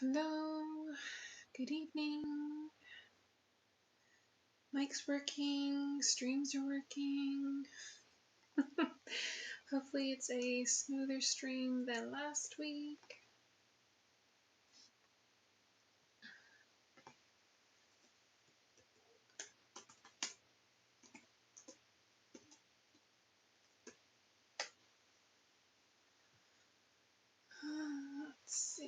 Hello, good evening. Mic's working, streams are working. Hopefully it's a smoother stream than last week. Let's see.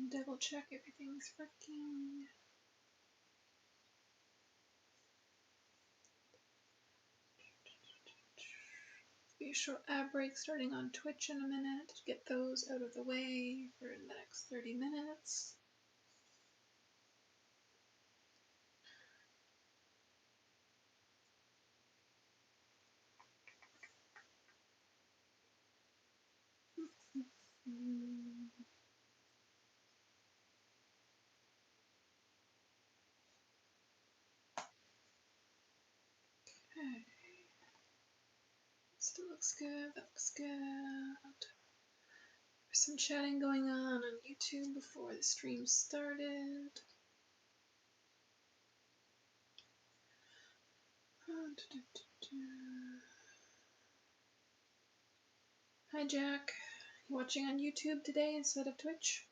Double check everything's working. Be a short ad break starting on Twitch in a minute to get those out of the way for the next 30 minutes. Okay. Still looks good, that looks good. There's some chatting going on YouTube before the stream started. Hi Jack, you watching on YouTube today instead of Twitch?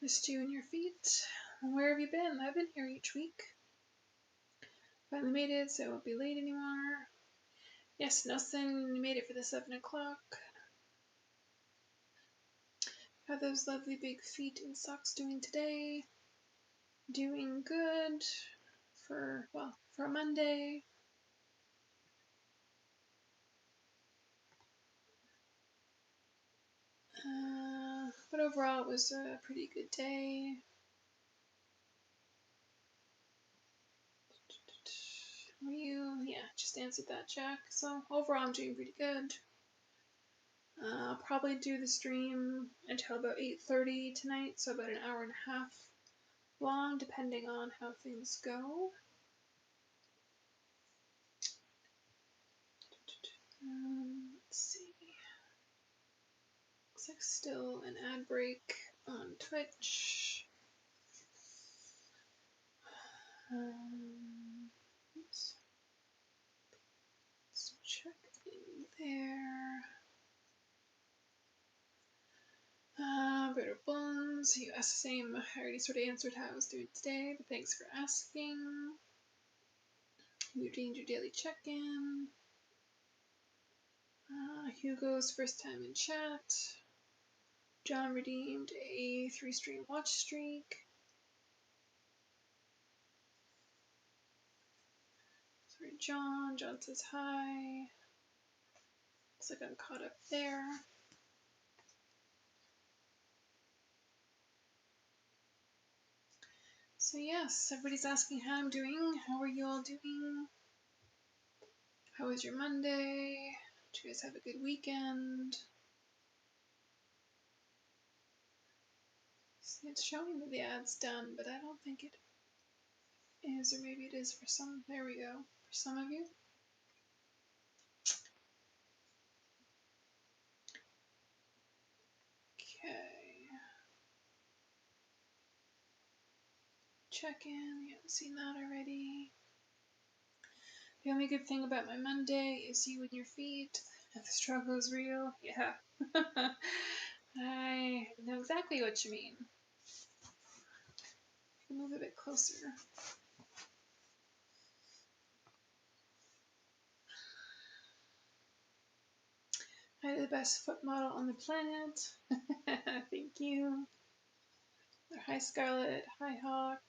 Missed you and your feet. Where have you been? I've been here each week. Finally made it, so I won't be late anymore. Yes, Nelson made it for the 7 o'clock. How are those lovely big feet in socks doing today? Doing good for a Monday. But overall, it was a pretty good day. Were you? Yeah, just answered that, Jack. So overall, I'm doing pretty good. I'll probably do the stream until about 8:30 tonight, so about an hour and a half long, depending on how things go. Let's see. Looks like still an ad break on Twitch. Oops. Let's check in there. Better Bones, you asked the same. I already sort of answered how I was doing today, but thanks for asking. You redeemed your daily check-in. Hugo's first time in chat. John redeemed a 3-stream watch streak. Sorry, John. John says hi. Looks like I'm caught up there. So yes, everybody's asking how I'm doing. How are you all doing? How was your Monday? Did you guys have a good weekend? See, it's showing that the ad's done, but I don't think it is, or maybe it is for some. There we go. For some of you. Okay. Check in. You haven't seen that already. The only good thing about my Monday is you and your feet. The struggle is real. Yeah. I know exactly what you mean. I can move a bit closer. I have the best foot model on the planet. Thank you. Hi Scarlett. Hi Hawk.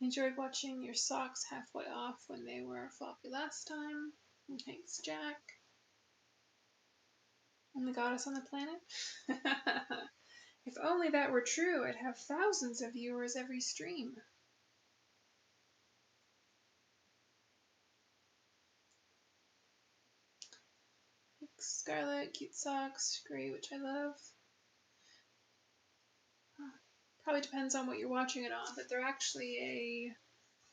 Enjoyed watching your socks halfway off when they were floppy last time. Thanks, Jack. I'm the goddess on the planet. If only that were true, I'd have thousands of viewers every stream. Thanks, Scarlett. Cute socks. Gray, which I love. Probably depends on what you're watching it on, but they're actually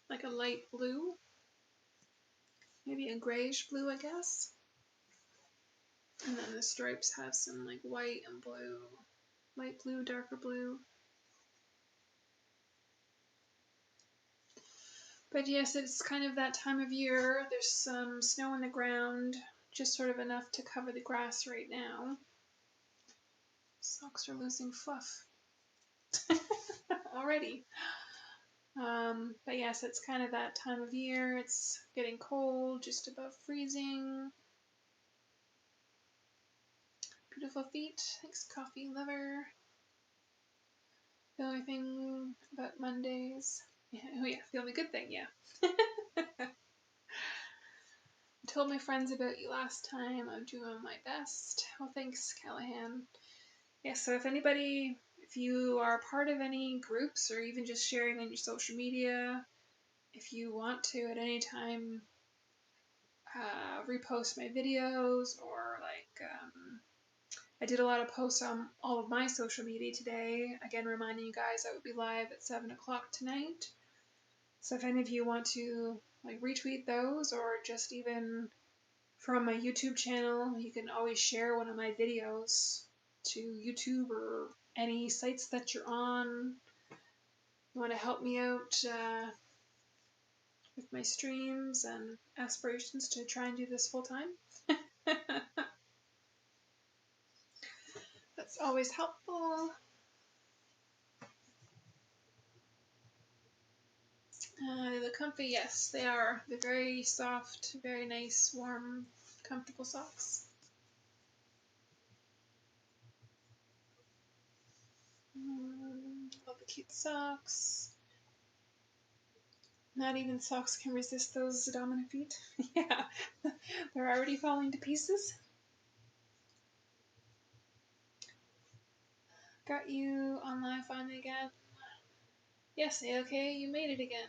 like a light blue. Maybe a grayish blue, I guess. And then the stripes have some like white and blue, light blue, darker blue. But yes, it's kind of that time of year. There's some snow on the ground, just sort of enough to cover the grass right now. Socks are losing fluff already. But yes, it's kind of that time of year. It's getting cold, just above freezing. Beautiful feet. Thanks, coffee lover. The only thing about Mondays. Yeah, oh yeah, the only good thing, yeah. I told my friends about you last time. I'm doing my best. Well, thanks, Callahan. Yeah, so if you are part of any groups or even just sharing on your social media, if you want to at any time repost my videos or I did a lot of posts on all of my social media today. Again, reminding you guys I would be live at 7 o'clock tonight. So if any of you want to retweet those or just even from my YouTube channel, you can always share one of my videos to YouTube or any sites that you're on. You want to help me out with my streams and aspirations to try and do this full time? That's always helpful. The comfy, yes, they are. They're very soft, very nice, warm, comfortable socks. Love the cute socks. Not even socks can resist those dominant feet. Yeah, they're already falling to pieces. Got you online finally again. Yes, okay, you made it again.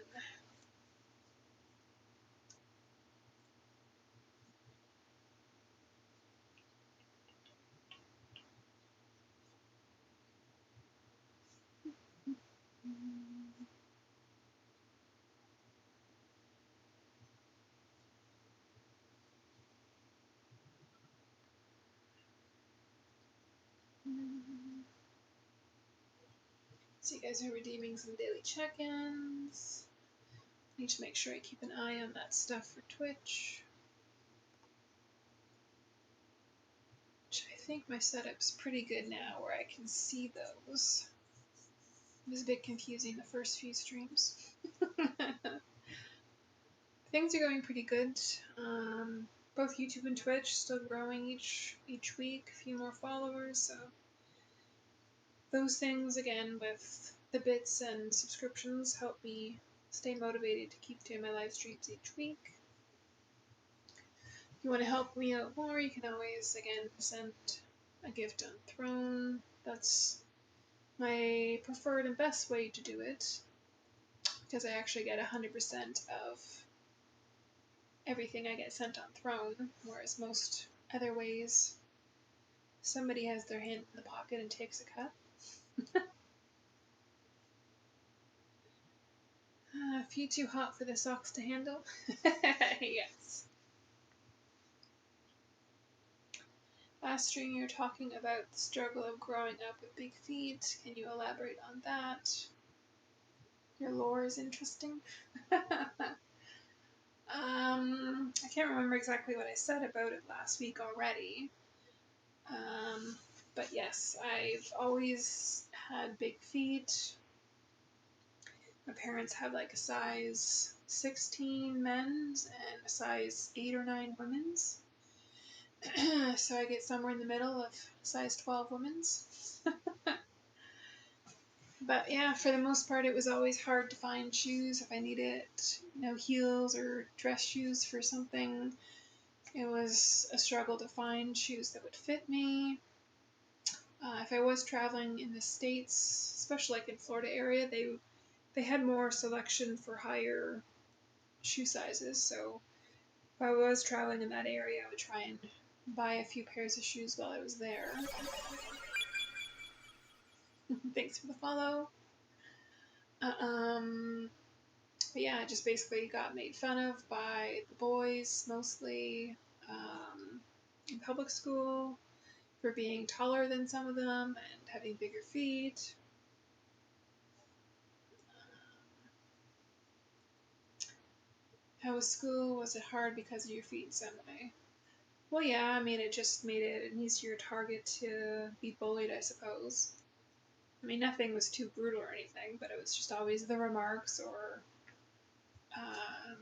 So you guys are redeeming some daily check-ins. Need to make sure I keep an eye on that stuff for Twitch. Which I think my setup's pretty good now where I can see those. It was a bit confusing the first few streams. Things are going pretty good. Both YouTube and Twitch still growing each week, a few more followers, so those things again with the bits and subscriptions help me stay motivated to keep doing my live streams each week. If you want to help me out more, you can always again send a gift on Throne. That's my preferred and best way to do it because I actually get 100% of everything I get sent on Throne, whereas most other ways somebody has their hand in the pocket and takes a cut. A few too hot for the socks to handle. Yes. Last stream you were talking about the struggle of growing up with big feet. Can you elaborate on that? Your lore is interesting. I can't remember exactly what I said about it last week already. But yes, I've always had big feet. My parents have like a size 16 men's and a size 8 or 9 women's. So I get somewhere in the middle of size 12 women's. But yeah, for the most part, it was always hard to find shoes if I needed, heels or dress shoes for something. It was a struggle to find shoes that would fit me. If I was traveling in the States, especially like in Florida area, they had more selection for higher shoe sizes. So if I was traveling in that area, I would try and buy a few pairs of shoes while I was there. Thanks for the follow. But yeah, I just basically got made fun of by the boys mostly. in public school, for being taller than some of them and having bigger feet. How was school? Was it hard because of your feet in some way? Well, yeah, I mean, it just made it an easier target to be bullied, I suppose. I mean, nothing was too brutal or anything, but it was just always the remarks or um,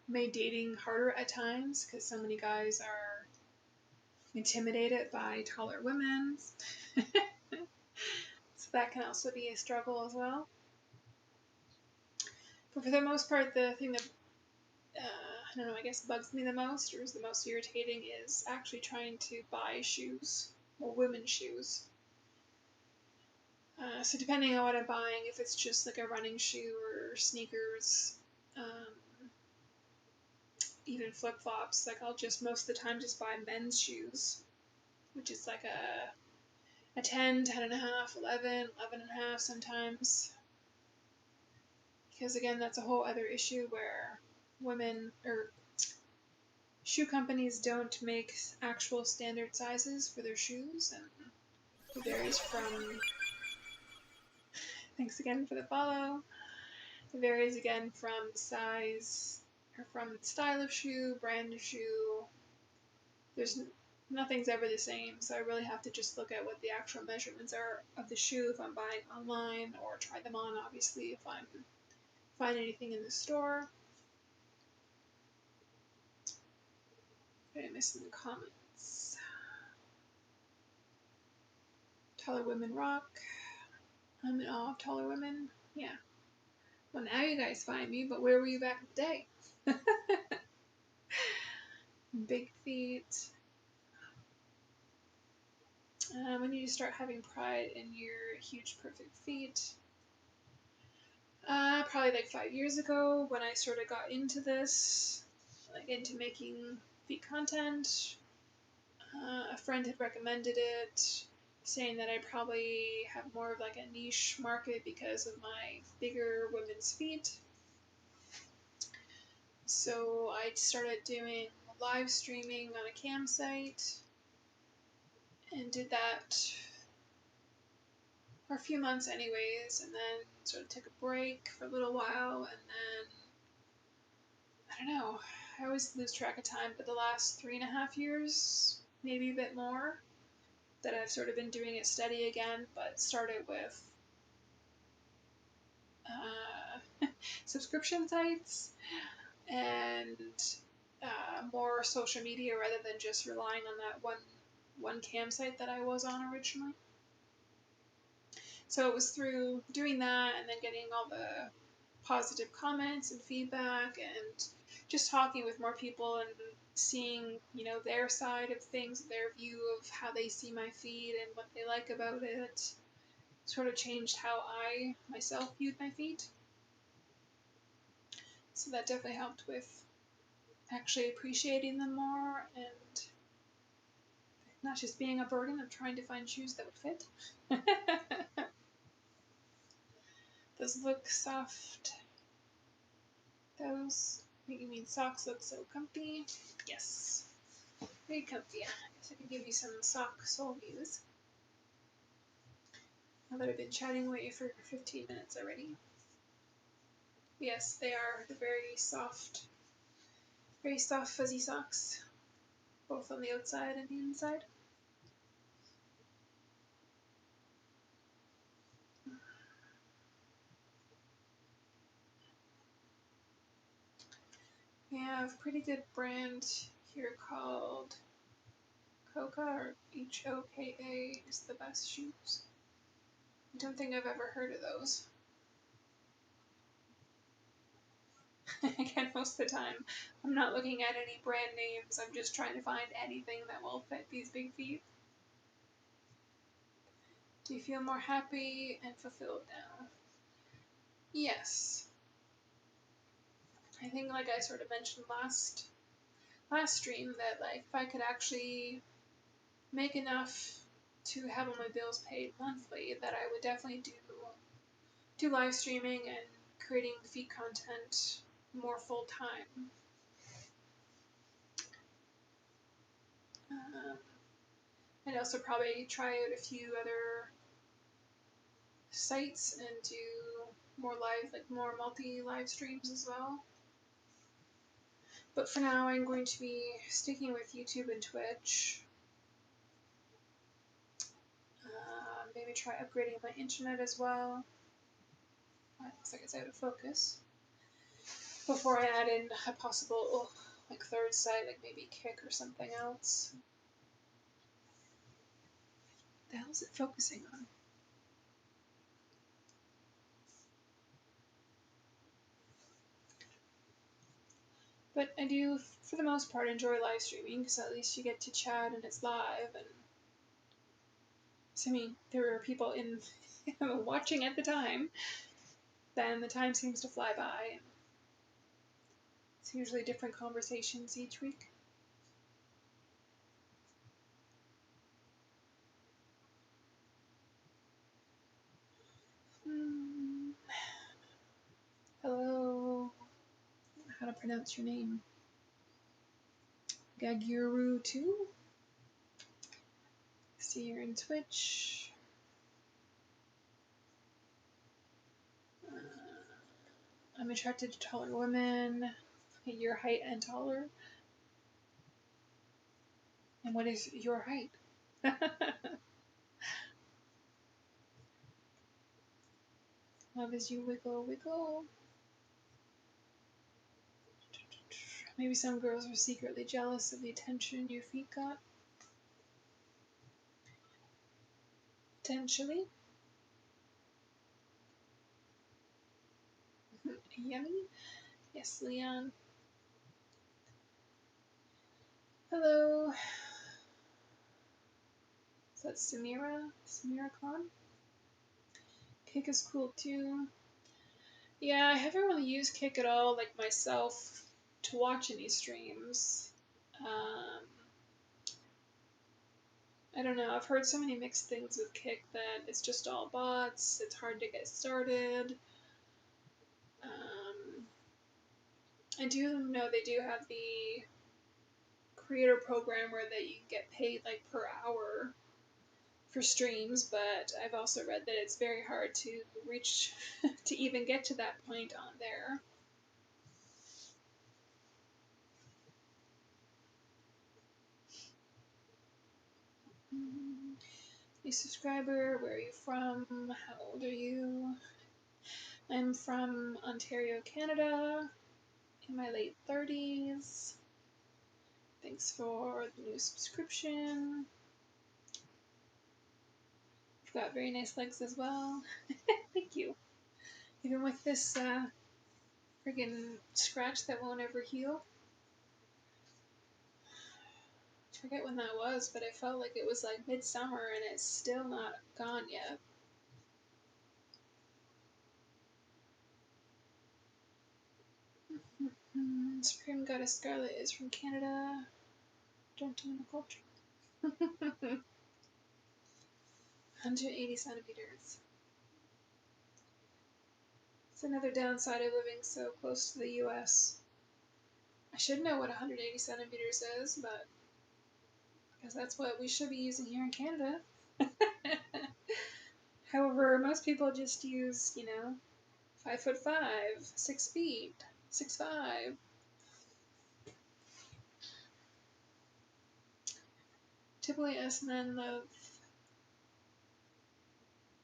made dating harder at times because so many guys are intimidated by taller women. So that can also be a struggle as well. But for the most part, the thing that I don't know, I guess bugs me the most or is the most irritating is actually trying to buy shoes or women's shoes. So depending on what I'm buying, if it's just like a running shoe or sneakers, even flip-flops, like I'll just most of the time just buy men's shoes, which is like a 10, 10 and a half, 11, 11 and a half sometimes. Because again, that's a whole other issue where women or shoe companies don't make actual standard sizes for their shoes, and it varies from, thanks again for the follow, it varies again from size or from style of shoe, brand of shoe. There's nothing's ever the same, so I really have to just look at what the actual measurements are of the shoe if I'm buying online, or try them on obviously if I'm find anything in the store. What did I miss in the comments? Taller women rock. I'm in awe of taller women. Yeah. Well, now you guys find me, but where were you back in the day? Big feet. When did you start having pride in your huge, perfect feet? Probably like 5 years ago when I sort of got into this, like into making feet content. A friend had recommended it, saying that I probably have more of like a niche market because of my bigger women's feet. So I started doing live streaming on a campsite and did that for a few months anyways, and then sort of took a break for a little while, and then I don't know, I always lose track of time, but the last 3.5 years, maybe a bit more, that I've sort of been doing it steady again, but started with subscription sites and more social media rather than just relying on that one campsite that I was on originally. So it was through doing that and then getting all the positive comments and feedback and just talking with more people and seeing, their side of things, their view of how they see my feed and what they like about it, sort of changed how I myself viewed my feet. So that definitely helped with actually appreciating them more and not just being a burden of trying to find shoes that would fit. Those look soft. Those, you mean socks look so comfy? Yes. Very comfy. I guess I can give you some sock sole views. Now that I've been chatting away for 15 minutes already. Yes, they are the very soft fuzzy socks, both on the outside and the inside. We have a pretty good brand here called Hoka, or Hoka is the best shoes. I don't think I've ever heard of those. Again, most of the time, I'm not looking at any brand names, I'm just trying to find anything that will fit these big feet. Do you feel more happy and fulfilled now? Yes. I think, like I sort of mentioned last stream, that like if I could actually make enough to have all my bills paid monthly, that I would definitely do live streaming and creating feed content more full time. I'd also probably try out a few other sites and do more multi-live streams as well. But for now, I'm going to be sticking with YouTube and Twitch. Maybe try upgrading my internet as well. It looks like it's out of focus. Before I add in a possible third site, like maybe Kick or something else. What the hell is it focusing on? But I do, for the most part, enjoy live streaming because at least you get to chat and it's live. And assuming there are people in watching at the time, then the time seems to fly by. It's usually different conversations each week. Hello. How to pronounce your name? Gaguru 2? See, you're in Twitch. I'm attracted to taller women. Your height and taller. And what is your height? Love as you wiggle, wiggle. Maybe some girls are secretly jealous of the attention your feet got. Potentially. Yummy. Yes, Leon. Hello. Is that Samira? Samira Khan? Kick is cool too. Yeah, I haven't really used Kick at all, like myself, to watch any streams. I don't know, I've heard so many mixed things with Kick that it's just all bots, it's hard to get started. I do know they do have the creator program where you get paid like per hour for streams, but I've also read that it's very hard to reach to even get to that point on there. New subscriber, where are you from? How old are you? I'm from Ontario, Canada, in my late 30s. Thanks for the new subscription. You've got very nice legs as well. Thank you. Even with this friggin' scratch that won't ever heal. I forget when that was, but I felt like it was like midsummer and it's still not gone yet. Supreme Goddess Scarlett is from Canada. Gentleman culture. 180 centimeters. It's another downside of living so close to the US. I should know what 180 centimeters is, but because that's what we should be using here in Canada. However, most people just use, 5'5", 6 feet, 6'5". Typically, us men love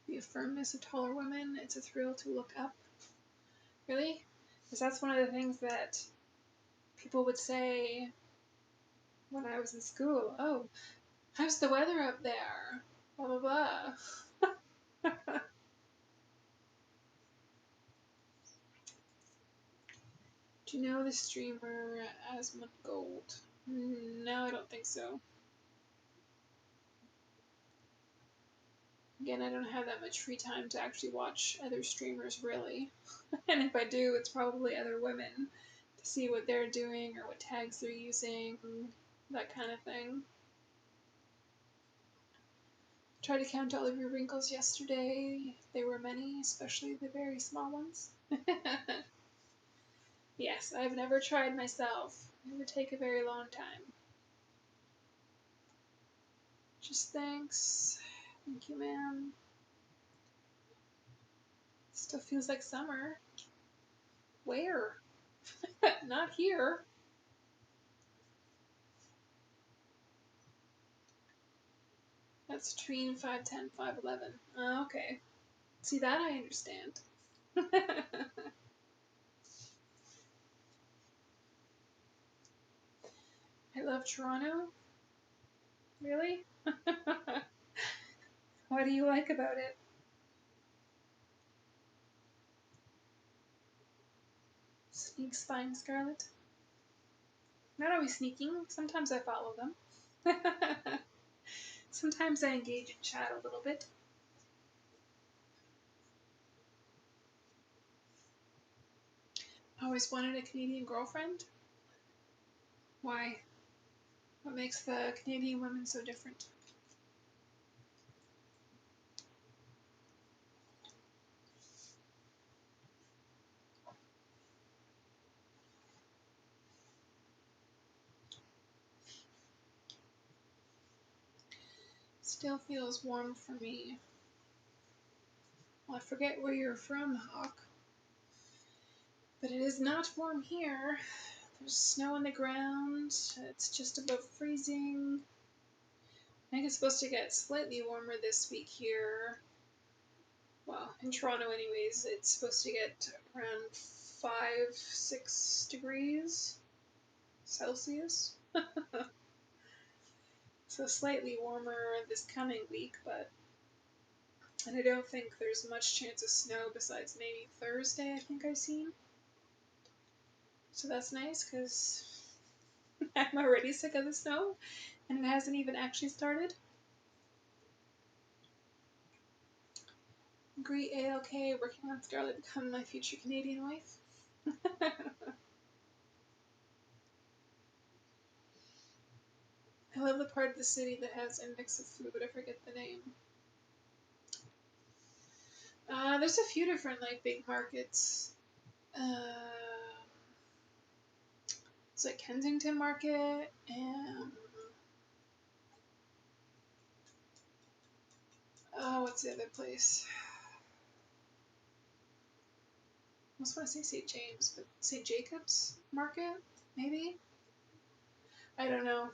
the firmness of taller women. It's a thrill to look up. Really? Because that's one of the things that people would say when I was in school. Oh, how's the weather up there? Blah, blah, blah. Do you know the streamer Asmund Gold? No, I don't think so. Again, I don't have that much free time to actually watch other streamers, really. And if I do, it's probably other women to see what they're doing or what tags they're using, that kind of thing. Tried to count all of your wrinkles yesterday. They were many, especially the very small ones. Yes, I've never tried myself. It would take a very long time. Just thanks. Thank you, ma'am. Still feels like summer. Where? Not here. That's between 5'10", 5'11". Okay. See, that I understand. I love Toronto. Really? What do you like about it? Sneaks fine, Scarlett. Not always sneaking. Sometimes I follow them. Sometimes I engage in chat a little bit. Always wanted a Canadian girlfriend. Why? What makes the Canadian women so different? Still feels warm for me. Well, I forget where you're from, Hawk. But it is not warm here. There's snow on the ground. It's just above freezing. I think it's supposed to get slightly warmer this week here. Well, in Toronto anyways, it's supposed to get around 5-6 degrees Celsius. So slightly warmer this coming week, and I don't think there's much chance of snow besides maybe Thursday, I think I've seen. So that's nice, because I'm already sick of the snow, and it hasn't even actually started. Greet ALK, working on Scarlett becoming my future Canadian wife. I love the part of the city that has a mix of food, but I forget the name. There's a few different big markets. It's like Kensington Market and what's the other place? I almost want to say St. James, but St. Jacob's Market, maybe? I don't know.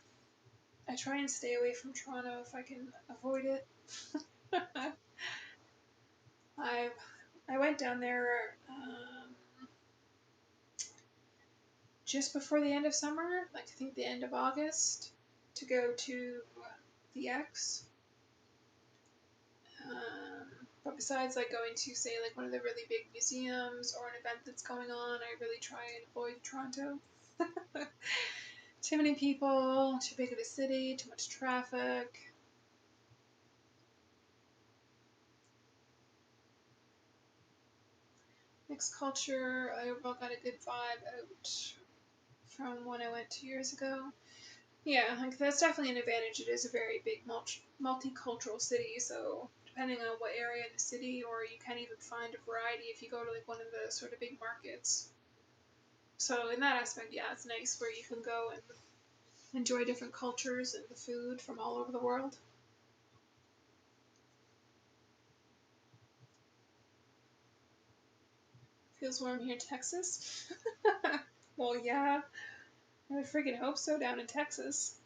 I try and stay away from Toronto if I can avoid it. I went down there just before the end of summer, I think the end of August, to go to the X. But besides going to say one of the really big museums or an event that's going on, I really try and avoid Toronto. Too many people, too big of a city, too much traffic. Mixed culture, I overall got a good vibe out from when I went 2 years ago. Yeah, that's definitely an advantage. It is a very big multicultural city, so depending on what area of the city, or you can even find a variety if you go to one of the sort of big markets. So in that aspect, yeah, it's nice where you can go and enjoy different cultures and the food from all over the world. Feels warm here in Texas. Well, yeah, I would freaking hope so down in Texas.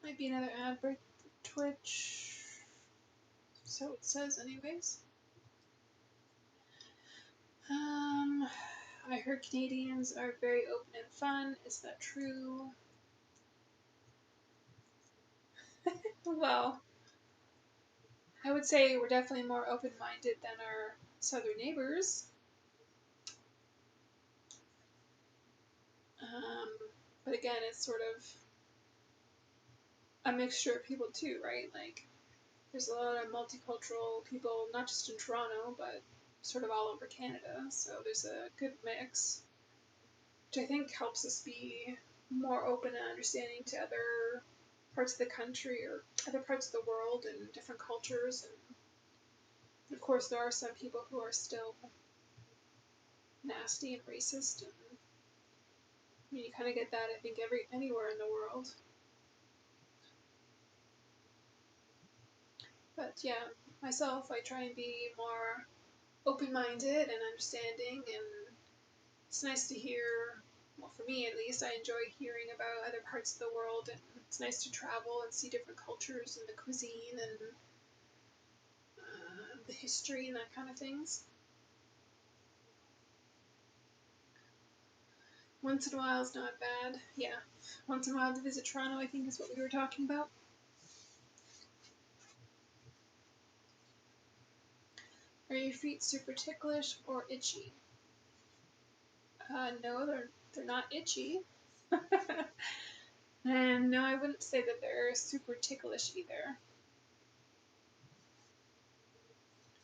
Might be another ad break for Twitch. So it says anyways. I heard Canadians are very open and fun. Is that true? Well, I would say we're definitely more open-minded than our southern neighbors. But again, it's sort of a mixture of people too, right? There's a lot of multicultural people, not just in Toronto, but sort of all over Canada. So there's a good mix, which I think helps us be more open and understanding to other parts of the country or other parts of the world and different cultures. And of course, there are some people who are still nasty and racist and mean, you kind of get that, I think, anywhere in the world. But yeah, myself, I try and be more open-minded and understanding, and it's nice to hear, well, for me at least, I enjoy hearing about other parts of the world, and it's nice to travel and see different cultures and the cuisine and the history and that kind of things. Once in a while is not bad. Yeah, once in a while to visit Toronto, I think, is what we were talking about. Are your feet super ticklish or itchy? No, they're not itchy. And no, I wouldn't say that they're super ticklish either.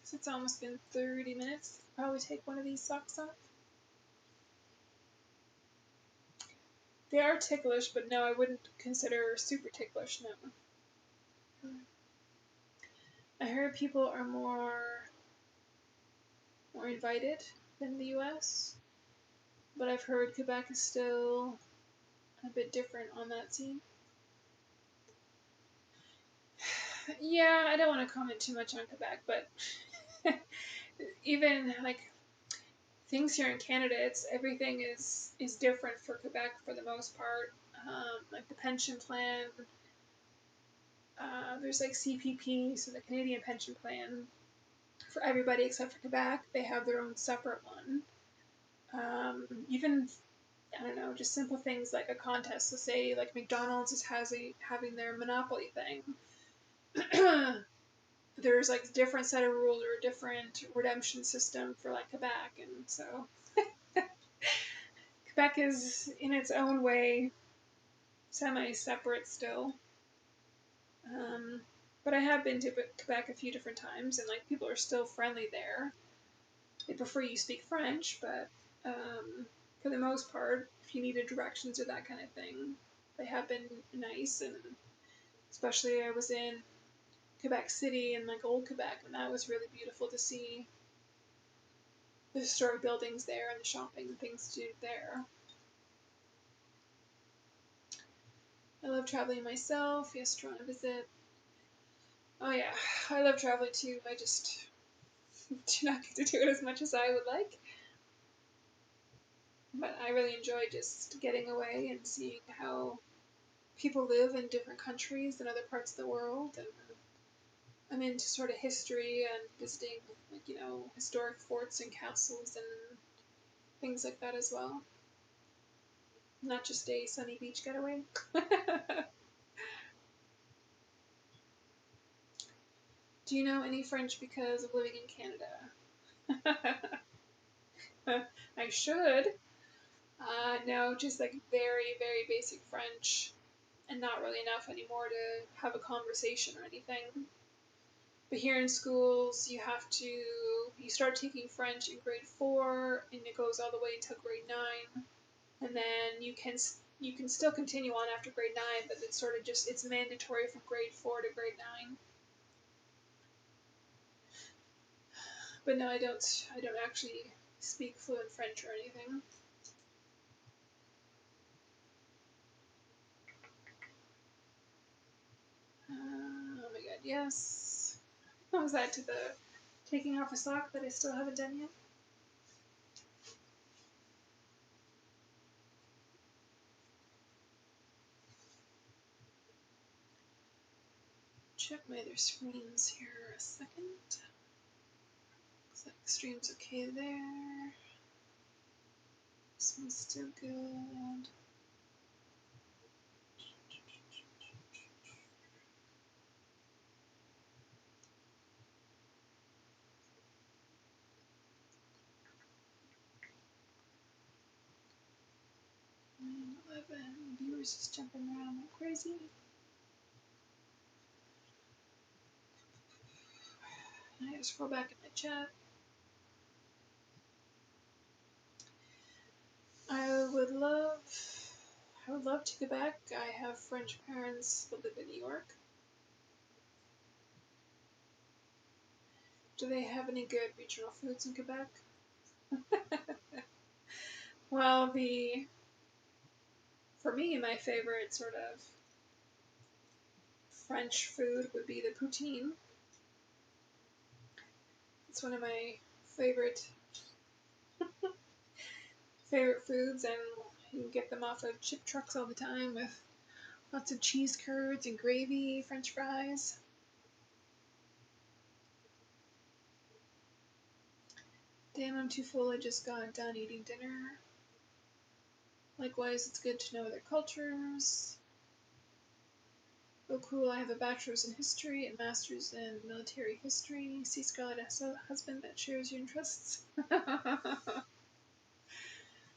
So it's almost been 30 minutes. Probably take one of these socks off. They are ticklish, but no, I wouldn't consider super ticklish, no. I heard people are more invited than the US, but I've heard Quebec is still a bit different on that scene. Yeah, I don't want to comment too much on Quebec, but even like things here in Canada, it's everything is different for Quebec for the most part. Like the pension plan, there's like CPP, so the Canadian pension plan for everybody except for Quebec. They have their own separate one. Even I don't know, just simple things like a contest. So say like McDonald's is having their Monopoly thing. There's like different set of rules or a different redemption system for like Quebec, and so Quebec is in its own way semi-separate still. But I have been to Quebec a few different times, and like people are still friendly there. They prefer you speak French, but for the most part, if you needed directions or that kind of thing, they have been nice. And especially I was in Quebec City and like old Quebec, and that was really beautiful to see the historic buildings there and the shopping and things to do there. I love traveling myself. Yes, Toronto visit. Oh yeah, I love traveling too. I just do not get to do it as much as I would like. But I really enjoy just getting away and seeing how people live in different countries and other parts of the world. And I'm into sort of history and visiting, like, historic forts and castles and things like that as well. Not just a sunny beach getaway. Do you know any French because of living in Canada? I should. No, just like very, very basic French, and not really enough anymore to have a conversation or anything. But here in schools, you start taking French in grade 4, and it goes all the way until grade 9, and then you can still continue on after grade 9, but it's sort of it's mandatory from grade 4 to grade 9. But no, I don't actually speak fluent French or anything. Oh my god, yes. What was that, to the taking off a sock that I still haven't done yet? Check my other screens here a second. Looks like the stream's okay there. This one's still good. And 11 viewers just jumping around like crazy. I gotta scroll back in my chat. I would love to go back. I have French parents that live in New York. Do they have any good regional foods in Quebec? Well, For me, my favorite sort of French food would be the poutine. It's one of my favorite foods, and you can get them off of chip trucks all the time with lots of cheese curds and gravy, French fries. Damn, I'm too full. I just got done eating dinner. Likewise, it's good to know other cultures. Oh, cool. I have a bachelor's in history and master's in military history. See, Scarlett has a husband that shares your interests.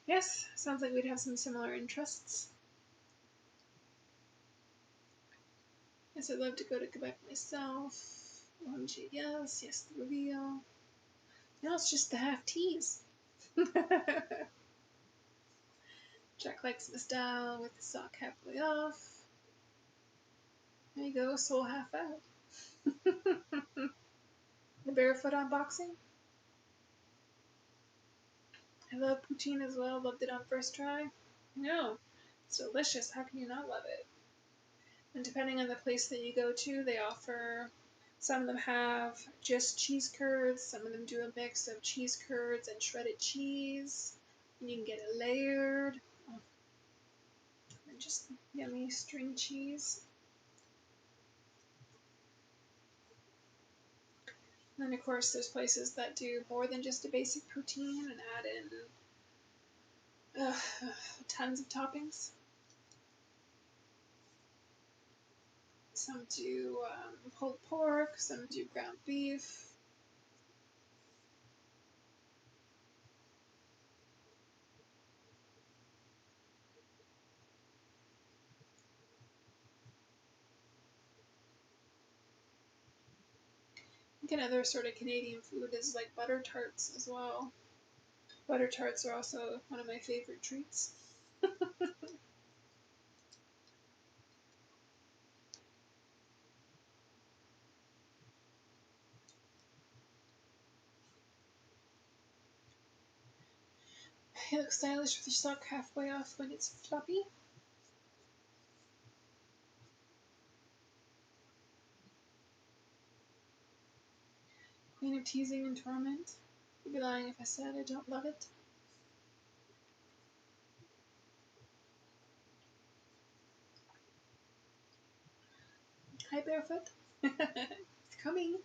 Yes, sounds like we'd have some similar interests. Yes, I'd love to go to Quebec myself. OMG, yes, yes, the reveal. Now it's just the half tease. Jack likes my style with the sock halfway off. There you go, soul half out. The barefoot unboxing. I love poutine as well. Loved it on first try. No, it's delicious. How can you not love it? And depending on the place that you go to, they offer. Some of them have just cheese curds. Some of them do a mix of cheese curds and shredded cheese. And you can get it layered. Oh, and just yummy string cheese. And then, of course, there's places that do more than just a basic poutine and add in tons of toppings. Some do pulled pork, some do ground beef. I think another sort of Canadian food is like butter tarts as well. Butter tarts are also one of my favorite treats. You look stylish with your sock halfway off when it's floppy. Queen of teasing and torment. I'd be lying if I said I don't love it. Hi, barefoot. It's coming.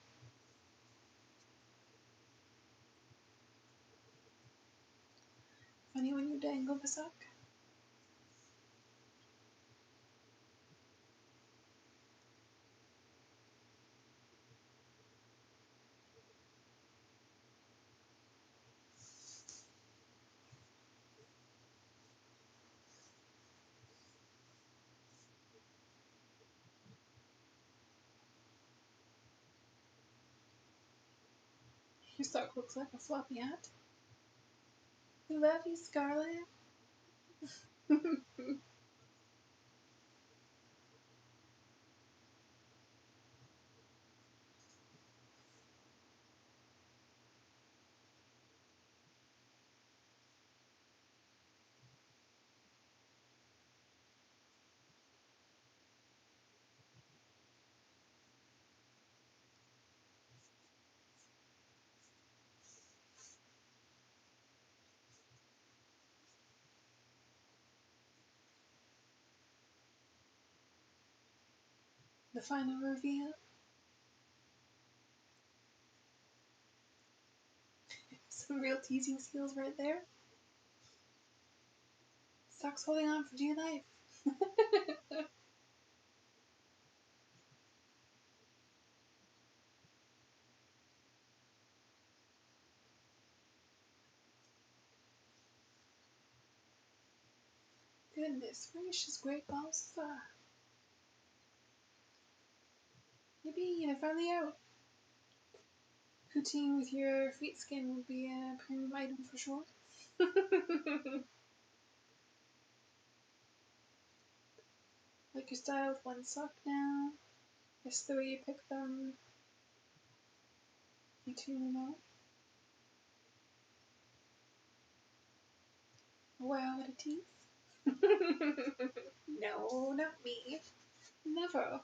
Funny when you dangle the sock. Your sock looks like a floppy hat. We love you, Scarlett. The final reveal. Some real teasing skills right there. Sock's holding on for dear life. Goodness gracious, great balls. Yippee, they're finally out. Poutine with your feet skin would be a premium item for sure. Like your style with one sock now. Just the way you pick them. You two know. Wow, what a tease. No, not me. Never.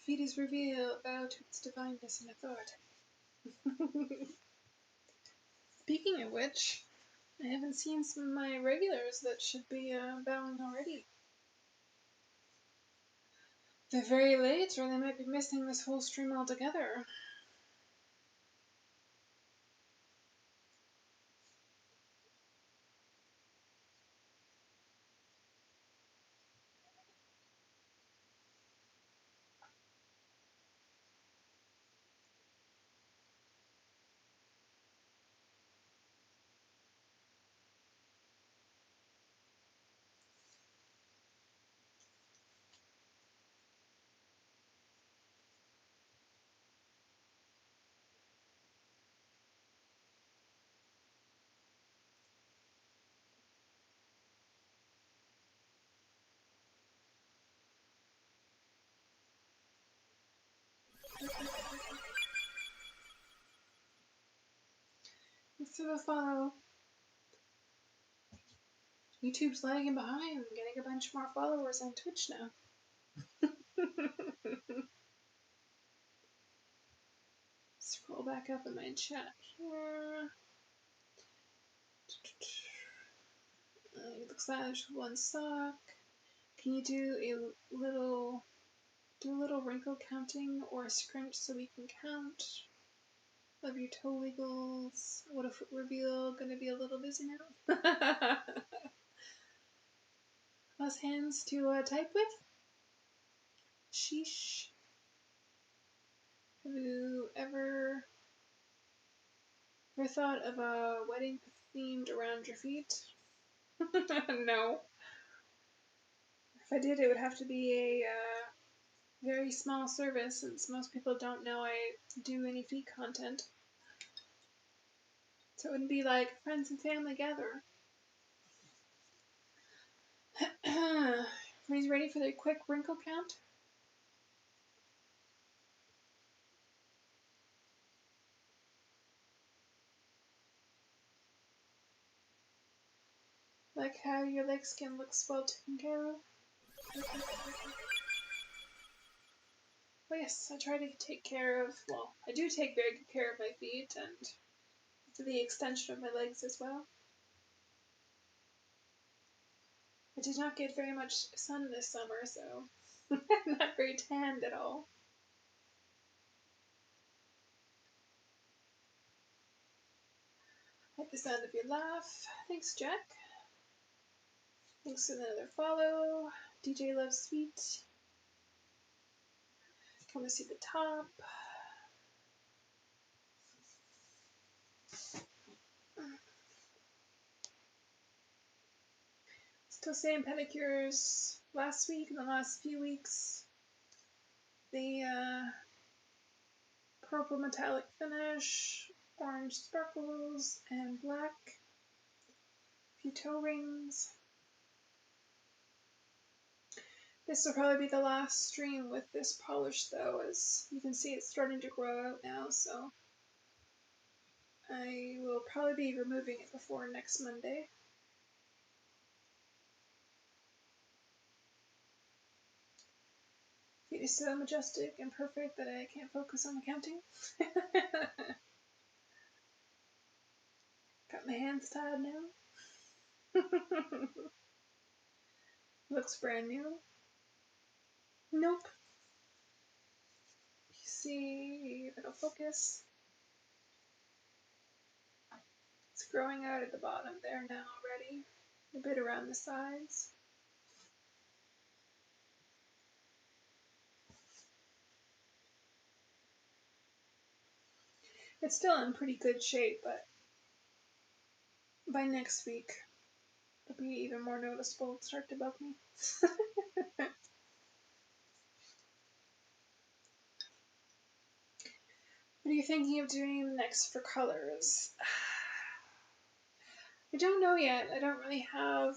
Fetus reveal, bow to its divineness and authority. Speaking of which, I haven't seen some of my regulars that should be bowing already. They're very late, or they might be missing this whole stream altogether. Thanks for the follow. YouTube's lagging behind. I'm getting a bunch more followers on Twitch now. Scroll back up in my chat here. It looks like there's one sock. Can you do a little wrinkle counting or a scrunch so we can count? Love your toe wiggles. What a foot reveal. Gonna be a little busy now. Less hands to type with. Sheesh. Have you ever thought of a wedding themed around your feet? No. If I did, it would have to be a very small service, since most people don't know I do any feet content. So it wouldn't be like friends and family gather. Everybody's ready for their quick wrinkle count? Like how your leg skin looks well taken care of? Well, yes, I try to take care of, well, I do take very good care of my feet and the extension of my legs as well. I did not get very much sun this summer, so I'm not very tanned at all. Like the sound of your laugh. Thanks, Jack. Thanks for another follow. DJ Loves Sweet. Come to see the top. Still saying pedicures last week, in the last few weeks. The purple metallic finish, orange sparkles, and black. A few toe rings. This will probably be the last stream with this polish though, as you can see it's starting to grow out now, so I will probably be removing it before next Monday. Feet is so majestic and perfect that I can't focus on the counting. Got my hands tied now. Looks brand new. Nope. You see, if it'll focus. It's growing out at the bottom there now already. A bit around the sides. It's still in pretty good shape, but by next week, it'll be even more noticeable and start to bug me. What are you thinking of doing next for colors? I don't know yet. I don't really have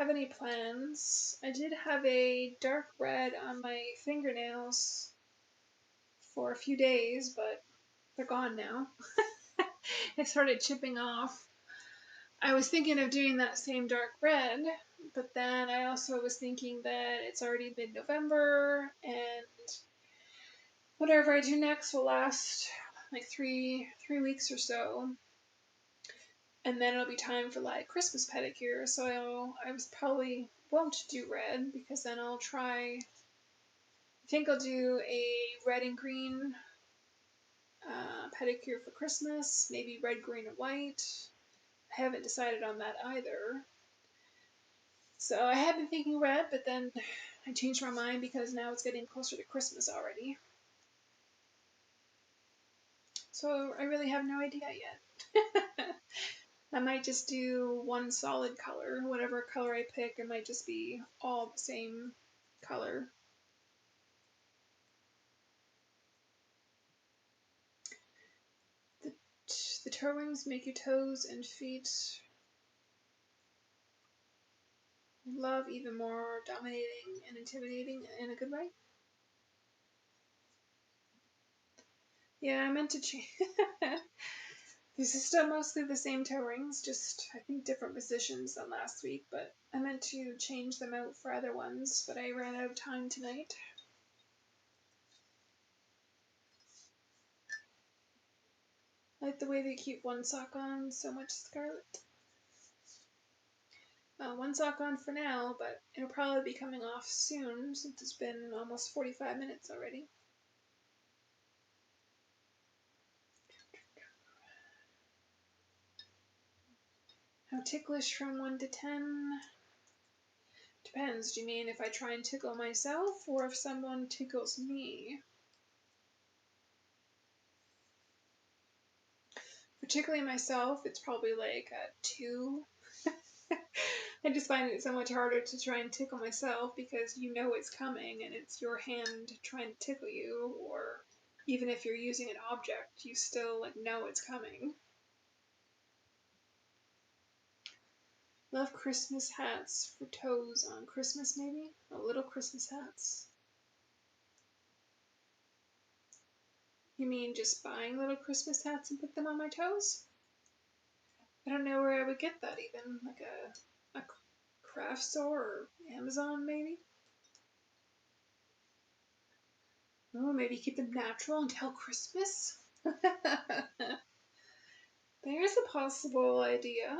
any plans. I did have a dark red on my fingernails for a few days, but they're gone now. They started chipping off. I was thinking of doing that same dark red, but then I also was thinking that it's already mid-November and whatever I do next will last like three weeks or so. And then it'll be time for like Christmas pedicure, so I was probably won't do red because then I'll try. I think I'll do a red and green pedicure for Christmas, maybe red, green, and white. I haven't decided on that either. So I had been thinking red, but then I changed my mind because now it's getting closer to Christmas already. So I really have no idea yet. I might just do one solid color. Whatever color I pick, it might just be all the same color. The toe rings make your toes and feet love even more, dominating and intimidating in a good way. Yeah, I meant to change. These are still mostly the same toe rings, just I think different positions than last week, but I meant to change them out for other ones, but I ran out of time tonight. I like the way they keep one sock on so much, Scarlett. One sock on for now, but it'll probably be coming off soon since it's been almost 45 minutes already. How ticklish from 1 to 10? Depends. Do you mean if I try and tickle myself or if someone tickles me? For tickling myself, it's probably like a 2. I just find it so much harder to try and tickle myself because you know it's coming and it's your hand trying to tickle you, or even if you're using an object, you still like know it's coming. Love Christmas hats for toes on Christmas, maybe? Oh, little Christmas hats. You mean just buying little Christmas hats and put them on my toes? I don't know where I would get that even. Like a craft store or Amazon, maybe? Oh, maybe keep them natural until Christmas? There's a possible idea.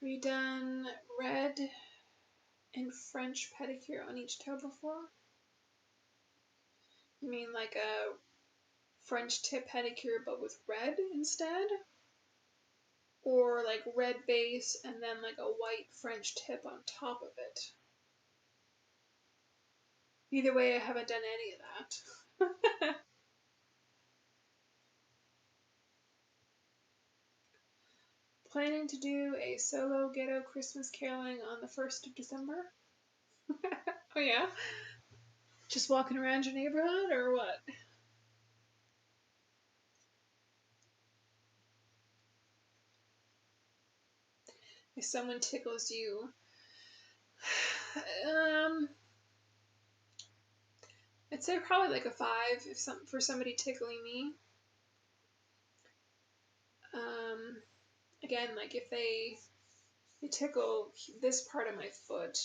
Have you done red and French pedicure on each toe before? You mean like a French tip pedicure but with red instead? Or like red base and then like a white French tip on top of it? Either way, I haven't done any of that. Planning to do a solo ghetto Christmas caroling on the 1st of December? Oh yeah? Just walking around your neighborhood or what? If someone tickles you, I'd say probably like a 5 if for somebody tickling me. Again, like if they tickle this part of my foot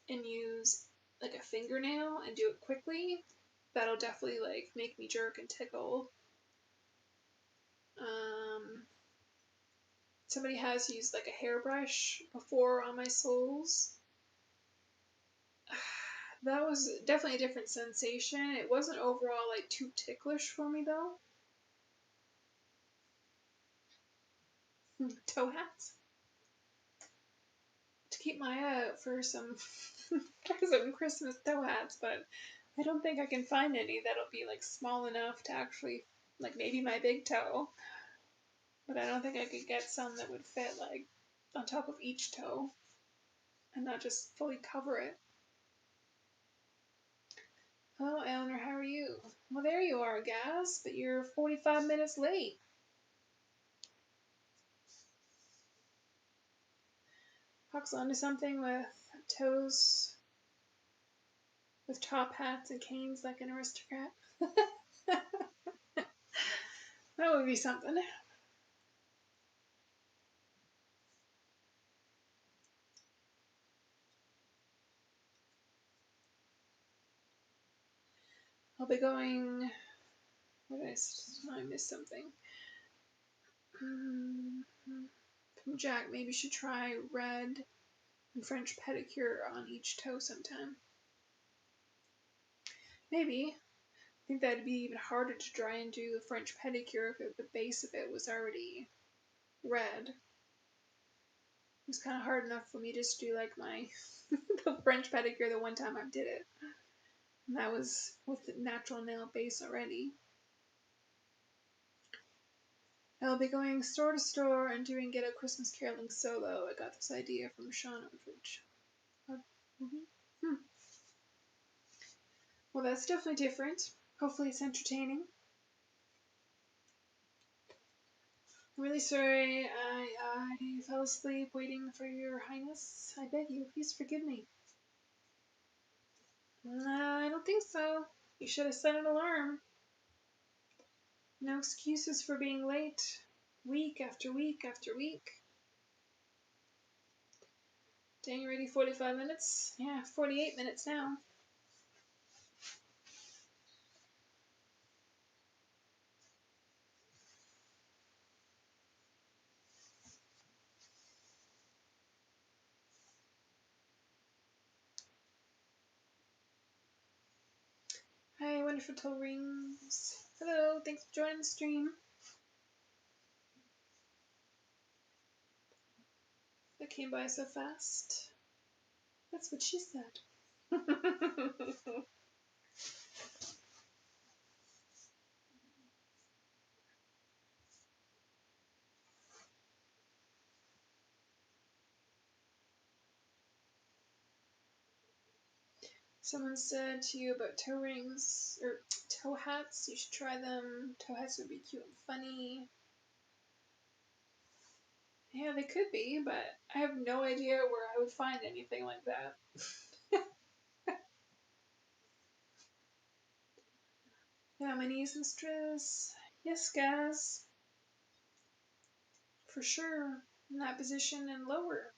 and use like a fingernail and do it quickly, that'll definitely like make me jerk and tickle. Somebody has used like a hairbrush before on my soles. That was definitely a different sensation. It wasn't overall like too ticklish for me though. Toe hats. To keep my eye out for some for some Christmas toe hats, but I don't think I can find any that'll be like small enough to actually, like maybe my big toe, but I don't think I could get some that would fit like on top of each toe and not just fully cover it. Hello, Eleanor, how are you? Well, there you are, Gaz, but you're 45 minutes late. Hawk's onto something with toes, with top hats and canes like an aristocrat. That would be something. I'll be going. What did I missed something. From Jack, maybe you should try red and French pedicure on each toe sometime. Maybe. I think that'd be even harder to try and do a French pedicure if the base of it was already red. It was kind of hard enough for me just to do like my the French pedicure the one time I did it. And that was with the natural nail base already. I'll be going store to store and doing Get a Christmas Caroling solo. I got this idea from Sean Aldridge. Well, that's definitely different. Hopefully it's entertaining. I'm really sorry I fell asleep waiting for your highness. I beg you, please forgive me. I don't think so. You should have set an alarm. No excuses for being late. Week after week after week. Dang, ready 45 minutes? Yeah, 48 minutes now. Hi, wonderful toe rings. Hello, thanks for joining the stream. That came by so fast. That's what she said. Someone said to you about toe rings or toe hats. You should try them. Toe hats would be cute and funny. Yeah, they could be, but I have no idea where I would find anything like that. Yeah, my knees, mistress. Yes, Gaz. For sure. In that position and lower.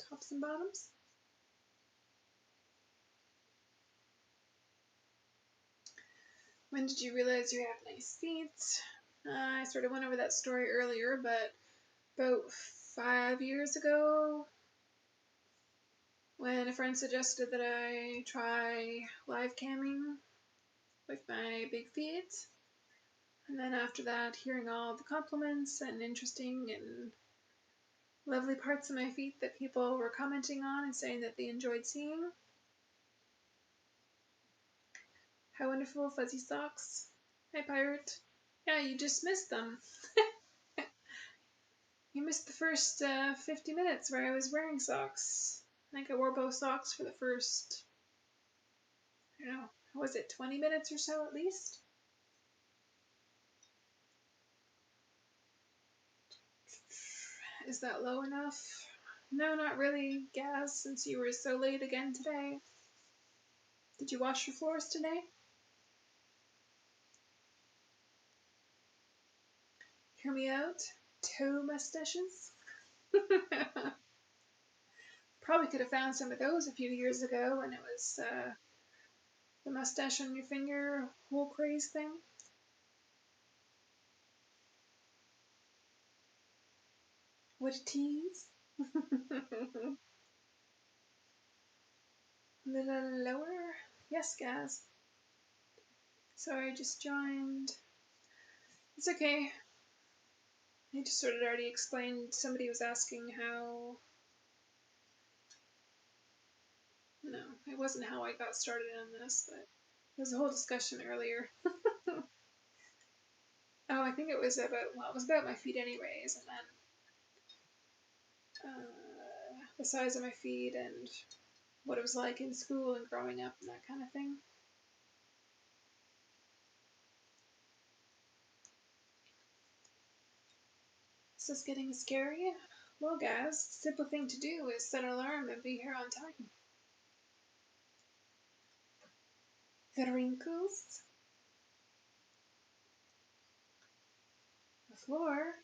Tops and bottoms. When did you realize you have nice feet? I sort of went over that story earlier, but about 5 years ago, when a friend suggested that I try live camming with my big feet. And then after that, hearing all the compliments and interesting and lovely parts of my feet that people were commenting on and saying that they enjoyed seeing. How wonderful, fuzzy socks. Hi, Pirate. Yeah, you just missed them. You missed the first 50 minutes where I was wearing socks. I think I wore both socks for the first, I don't know, was it 20 minutes or so at least? Is that low enough? No, not really, Gaz, since you were so late again today. Did you wash your floors today? Hear me out? Toe mustaches? Probably could have found some of those a few years ago when it was the mustache on your finger whole craze thing. What a tease. A little lower. Yes, guys. Sorry, I just joined. It's okay. I just sort of already explained. Somebody was asking how. No, it wasn't how I got started on this, but there was a whole discussion earlier. Oh, I think it was about, well, it was about my feet anyways, and then the size of my feet and what it was like in school and growing up and that kind of thing. Is this getting scary? Well, guys, the simple thing to do is set an alarm and be here on time. The wrinkles, the floor.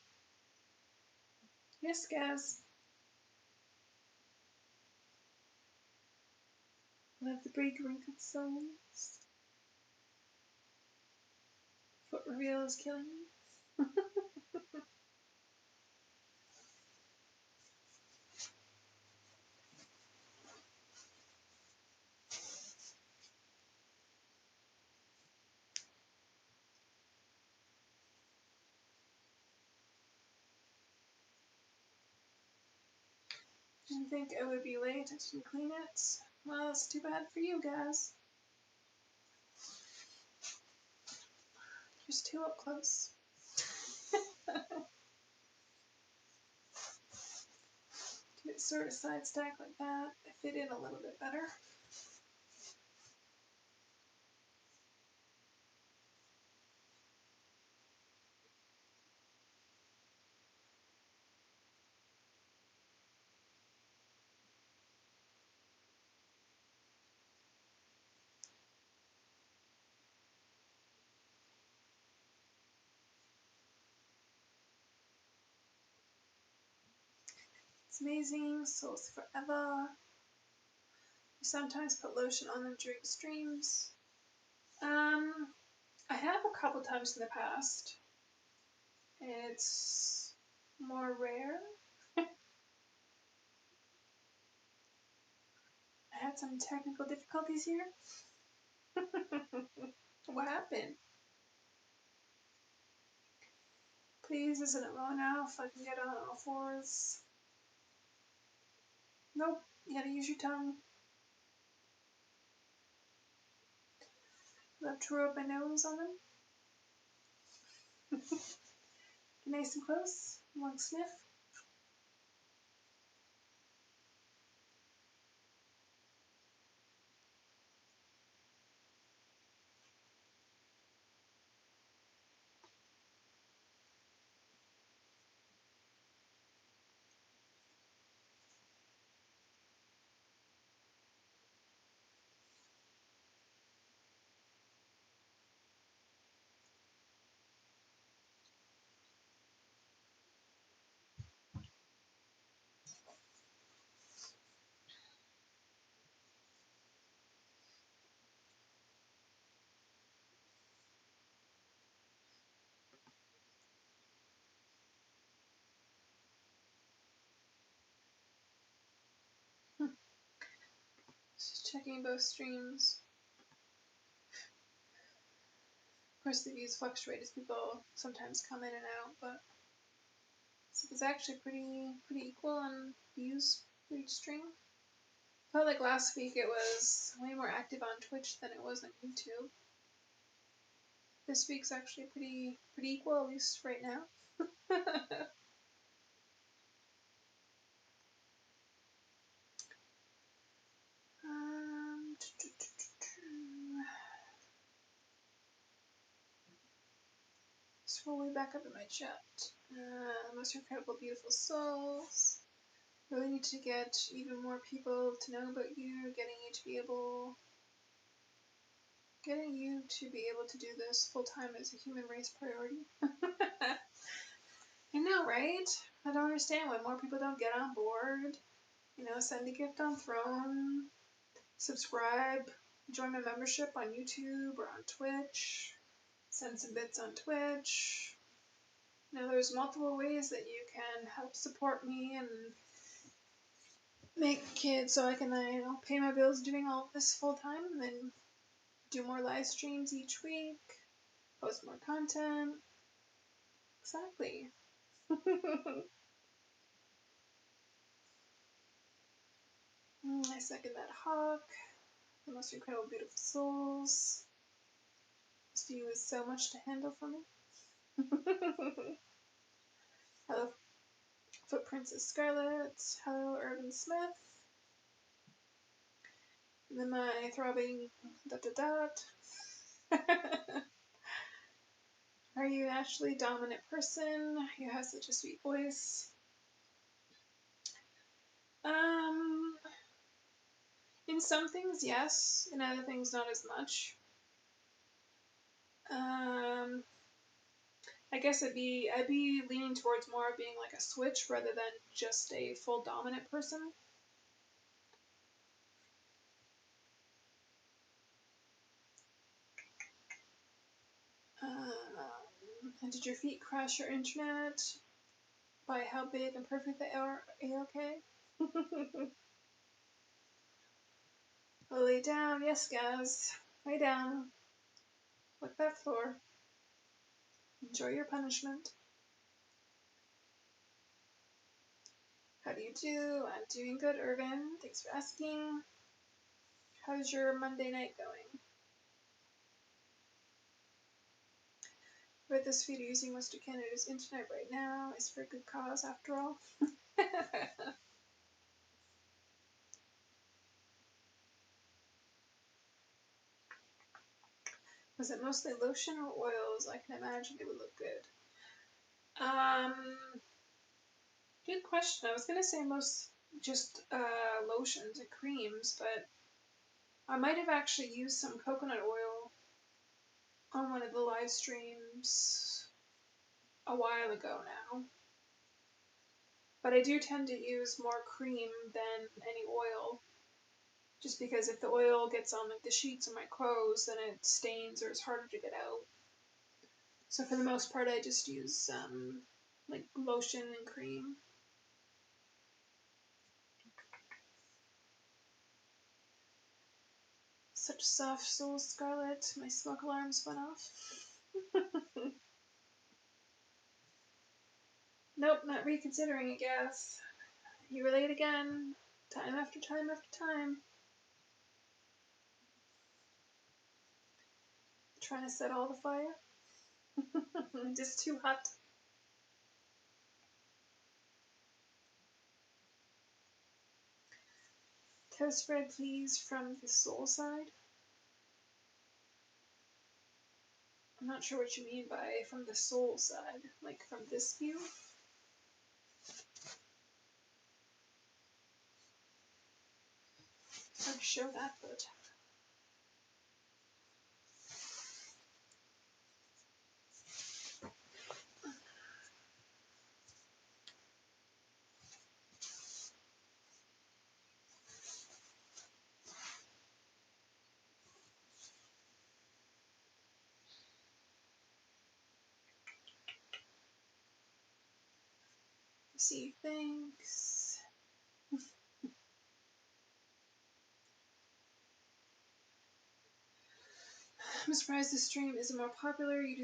Yes, guys. Love the big wrinkled soles. Foot reveal is killing me. Didn't think I would be late. I didn't clean it. Well, it's too bad for you guys. Just too up close. Do it sort of side stack like that. Fit in a little bit better. It's amazing. Souls forever. We sometimes put lotion on them during streams. I have a couple times in the past. It's more rare. I had some technical difficulties here. What happened? Please, isn't it low enough? I can get on all fours. Nope, you gotta use your tongue. Love to rub my nose on them. Nice and close. One sniff. Just checking both streams. Of course, the views fluctuate as people sometimes come in and out, but so it's actually pretty equal on views for each stream. Felt like last week it was way more active on Twitch than it was on YouTube. This week's actually pretty equal, at least right now. um, Scroll way back up in my chat. Most incredible, beautiful souls. Really need to get even more people to know about you, getting you to be able to do this full time as a human race priority. I know, right? I don't understand why more people don't get on board. You know, send a gift on Throne, subscribe, join my membership on YouTube or on Twitch, send some bits on Twitch. Now, there's multiple ways that you can help support me and make it so I can, pay my bills doing all of this full time and then do more live streams each week, post more content. Exactly. I second that hawk. The most incredible, beautiful souls. This view is so much to handle for me. Hello, Footprints Scarlett. Hello, Urban Smith. And then my throbbing ... Are you an actually dominant person? You have such a sweet voice. In some things, yes. In other things, not as much. I guess I'd be leaning towards more of being like a switch rather than just a full dominant person. And did your feet crash your internet? By how big and perfect they are? A-okay? I'll lay down. Yes, guys. Lay down. Lick that floor. Enjoy your punishment. How do you do? I'm doing good, Irvin. Thanks for asking. How's your Monday night going? But this feed using most of Canada's internet right now is for a good cause, after all. Was it mostly lotion or oils? I can imagine it would look good. Good question. I was gonna say most just lotions and creams, but I might have actually used some coconut oil on one of the live streams a while ago now. But I do tend to use more cream than any oil, just because if the oil gets on like the sheets of my clothes, then it stains or it's harder to get out. So for the most part, I just use like lotion and cream. Such soft soul, Scarlett. My smoke alarms went off. Nope, not reconsidering it, gas. You were late again. Time after time after time. Trying to set all the fire. Just too hot. Toast spread, please, from the soul side. I'm not sure what you mean by from the soul side. Like from this view? Hard to show that, but... See, thanks. I'm surprised this stream isn't more popular. You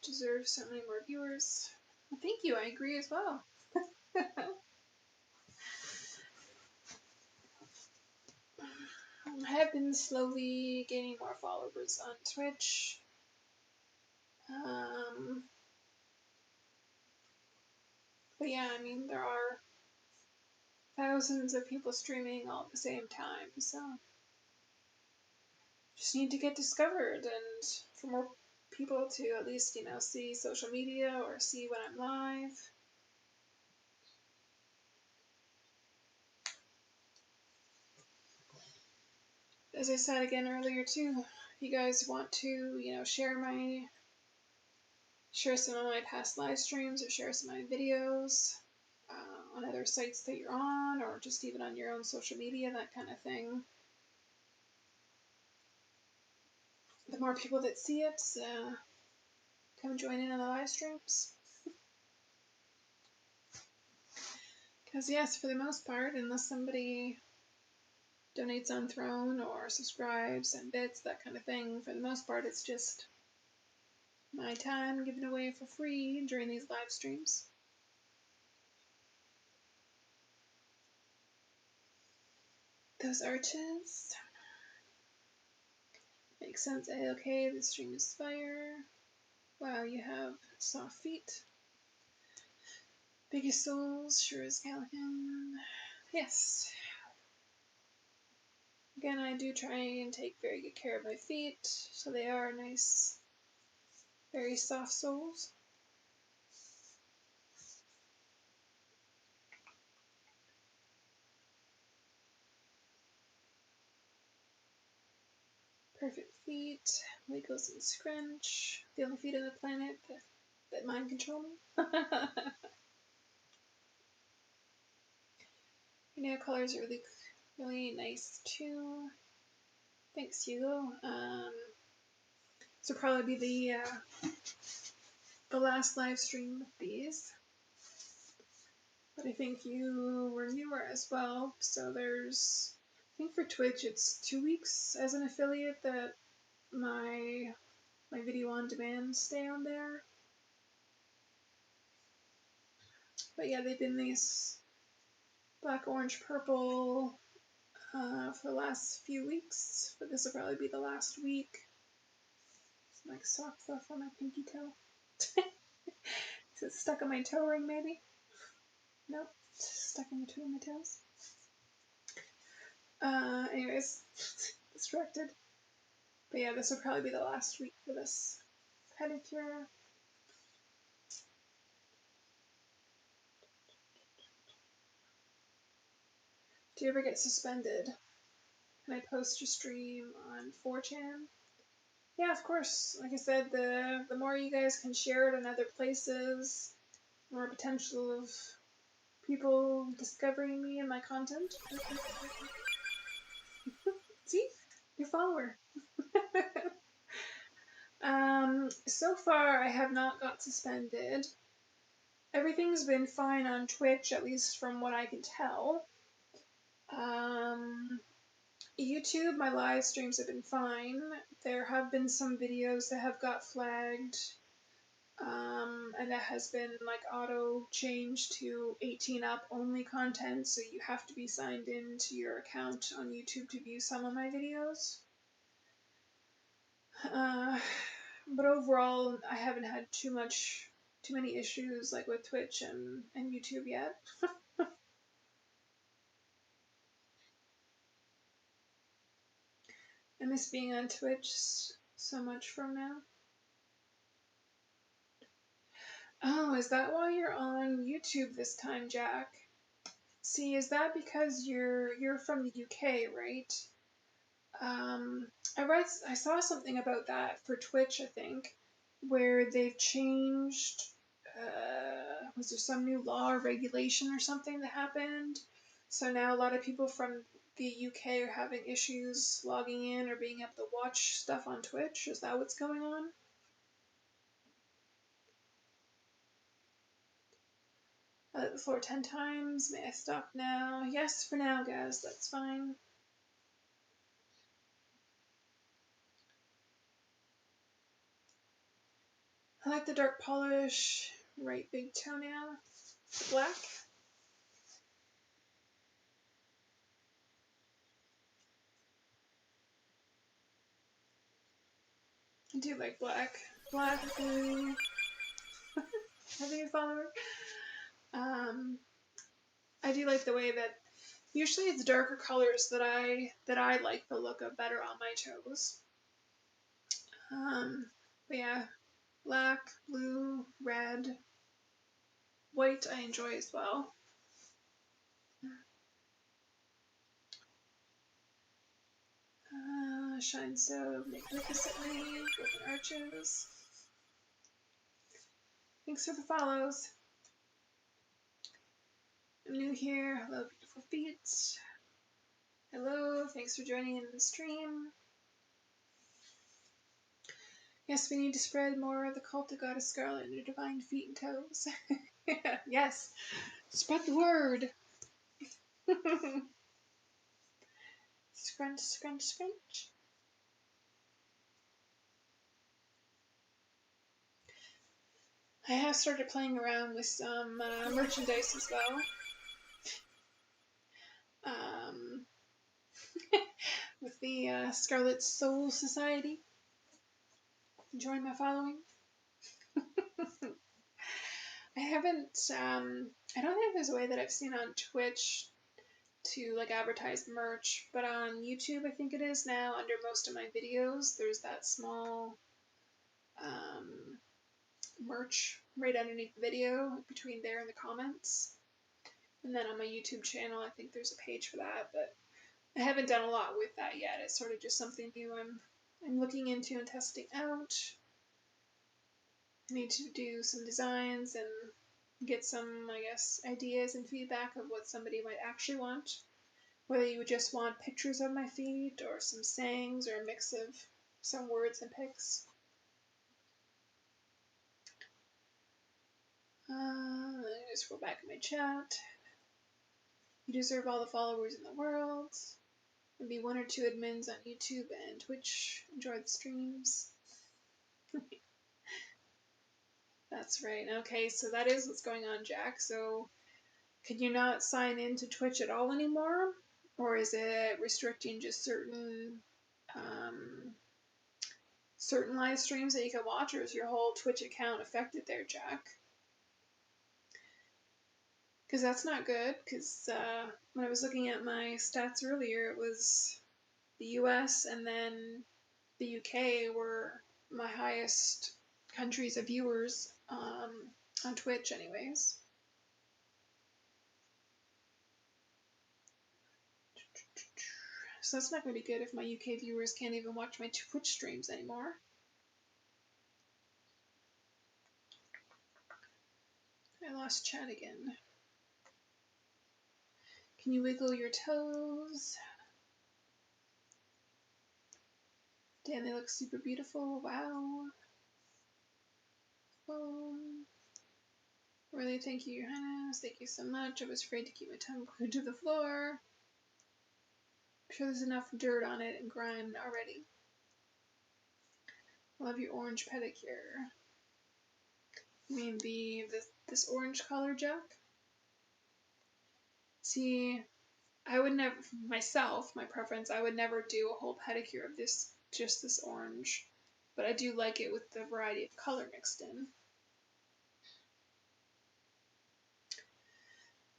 deserve so many more viewers. Well, thank you, I agree as well. I have been slowly gaining more followers on Twitch. But yeah, I mean, there are thousands of people streaming all at the same time, so just need to get discovered and for more people to at least, see social media or see when I'm live. As I said again earlier too, if you guys want to, share some of my past live streams or share some of my videos on other sites that you're on, or just even on your own social media, that kind of thing. The more people that see it, come join in on the live streams. Because yes, for the most part, unless somebody donates on Throne or subscribes and bits, that kind of thing, for the most part it's just my time given away for free during these live streams. Those arches. Makes sense. Okay, the stream is fire. Wow, you have soft feet. Biggest souls, sure as Callahan. Yes. Again, I do try and take very good care of my feet, so they are nice, very soft soles. Perfect feet, wiggles and scrunch. The only feet on the planet that mind control me. Your nail colors are really nice too. Thanks, Hugo. This will probably be the last live stream with these. But I think you were newer as well, so there's, I think for Twitch it's 2 weeks as an affiliate that my video on demand stay on there. But yeah, they've been these black, orange, purple for the last few weeks, but this will probably be the last week. Some like soft stuff on my pinky toe. Is it stuck on my toe ring maybe? Nope, it's stuck in between my toes. Anyways, distracted. But yeah, this will probably be the last week for this pedicure. Do you ever get suspended? Can I post your stream on 4chan? Yeah, of course. Like I said, the more you guys can share it in other places, the more potential of people discovering me and my content. See? New follower. So far I have not got suspended. Everything's been fine on Twitch, at least from what I can tell. YouTube, my live streams have been fine. There have been some videos that have got flagged, and that has been like auto changed to 18 up only content, so you have to be signed in to your account on YouTube to view some of my videos. But overall, I haven't had too many issues like with Twitch and YouTube yet. I miss being on Twitch so much from now. Oh, is that why you're on YouTube this time, Jack? See, is that because you're from the UK, right? I saw something about that for Twitch, I think, where they've changed. Was there some new law or regulation or something that happened? So now a lot of people from the UK are having issues logging in or being able to watch stuff on Twitch. Is that what's going on? I lit the floor 10 times. May I stop now? Yes, for now, guys. That's fine. I like the dark polish. Right big toenail. Black. I do like black. Black, blue. Heavy follower. I do like the way that usually it's darker colors that I like the look of better on my toes. But yeah, black, blue, red, white I enjoy as well. Shine so magnificently, golden arches. Thanks for the follows. I'm new here. Hello, beautiful feet. Hello, thanks for joining in the stream. Yes, we need to spread more of the cult of Goddess Scarlett and her divine feet and toes. Yes, spread the word. Scrunch, scrunch, scrunch. I have started playing around with some merchandise as well. With the Scarlett Soul Society. Join my following. I haven't, I don't think there's a way that I've seen on Twitch to like advertise merch, but on YouTube I think it is now, under most of my videos, there's that small merch right underneath the video, between there and the comments. And then on my YouTube channel I think there's a page for that, but I haven't done a lot with that yet. It's sort of just something new I'm looking into and testing out. I need to do some designs and get some, I guess, ideas and feedback of what somebody might actually want. Whether you would just want pictures of my feet, or some sayings, or a mix of some words and pics. Let me just go back in my chat. You deserve all the followers in the world. There'll be 1 or 2 admins on YouTube and Twitch. Enjoy the streams. That's right. Okay, so that is what's going on, Jack. So, can you not sign into Twitch at all anymore? Or is it restricting just certain live streams that you can watch, or is your whole Twitch account affected there, Jack? Because that's not good, because when I was looking at my stats earlier, it was the US and then the UK were my highest countries of viewers on Twitch anyways. So that's not going to be good if my UK viewers can't even watch my Twitch streams anymore. I lost chat again. Can you wiggle your toes? Damn, they look super beautiful. Wow. Really, thank you, Your Highness. Thank you so much. I was afraid to keep my tongue glued to the floor. I'm sure there's enough dirt on it and grime already. I love your orange pedicure. You mean this orange color, Jack? See, I would never, myself, my preference, I would never do a whole pedicure of just this orange. But I do like it with the variety of color mixed in.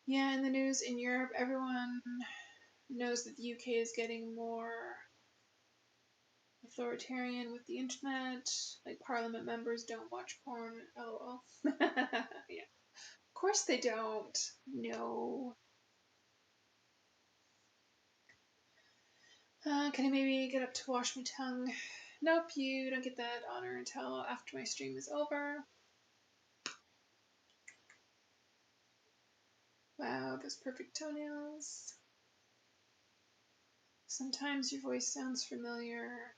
Yeah, in the news in Europe, everyone knows that the UK is getting more authoritarian with the internet. Like, parliament members don't watch porn. LOL. Yeah. Of course they don't. No. Can I maybe get up to wash my tongue? Nope, you don't get that honor until after my stream is over. Wow, those perfect toenails. Sometimes your voice sounds familiar.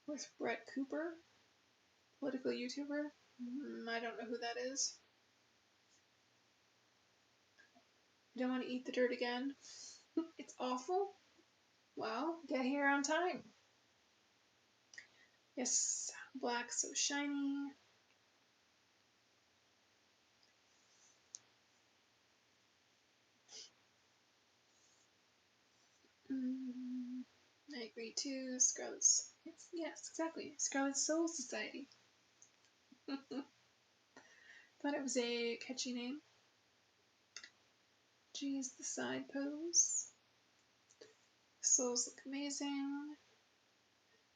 With Brett Cooper, political YouTuber. I don't know who that is. I don't want to eat the dirt again. It's awful. Well, get here on time. Yes, black so shiny. I agree too. Scarlett's. Yes, exactly. Scarlett Soul Society. Thought it was a catchy name. Geez, the side pose. The souls look amazing.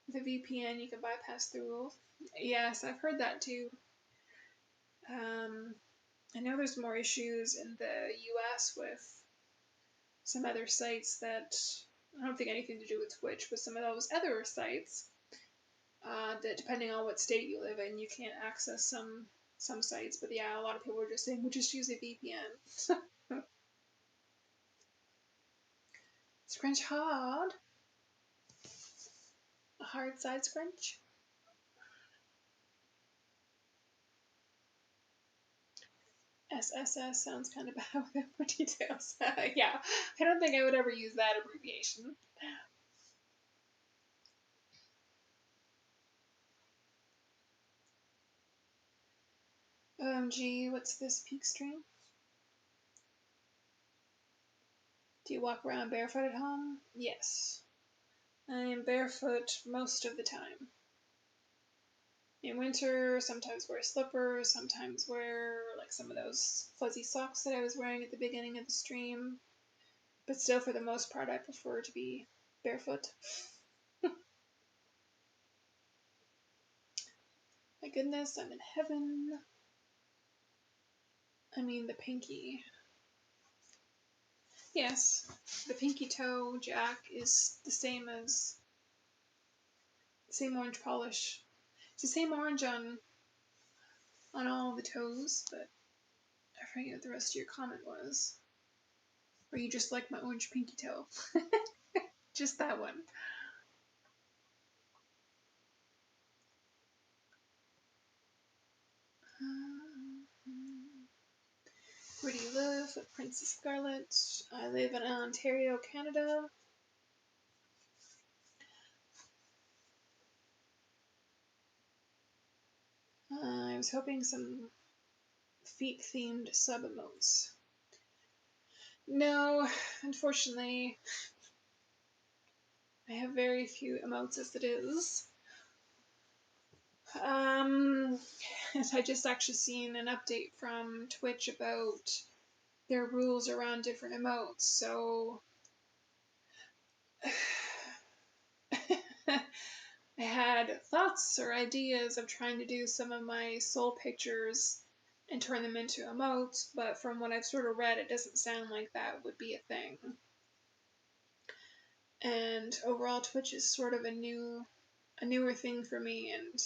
With a VPN, you can bypass the rules. Yes, I've heard that too. I know there's more issues in the US with some other sites that I don't think anything to do with Twitch, but some of those other sites that, depending on what state you live in, you can't access some sites. But yeah, a lot of people are just saying, we'll just use a VPN. Scrunch hard. A hard side scrunch. SSS sounds kind of bad without more details. Yeah, I don't think I would ever use that abbreviation. OMG, what's this peak stream? Do you walk around barefoot at home? Yes. I am barefoot most of the time. In winter, sometimes wear slippers, sometimes wear like some of those fuzzy socks that I was wearing at the beginning of the stream. But still, for the most part, I prefer to be barefoot. My goodness, I'm in heaven. I mean the pinky. Yes, the pinky toe jack is the same as the same orange polish. It's the same orange on all the toes, but I forget what the rest of your comment was. Or you just like my orange pinky toe. Just that one. Where do you live? With Princess Scarlett. I live in Ontario, Canada. I was hoping some feet-themed sub-emotes. No, unfortunately, I have very few emotes as it is. I just actually seen an update from Twitch about their rules around different emotes, so I had thoughts or ideas of trying to do some of my soul pictures and turn them into emotes, but from what I've sort of read, it doesn't sound like that would be a thing. And overall, Twitch is sort of a newer thing for me, and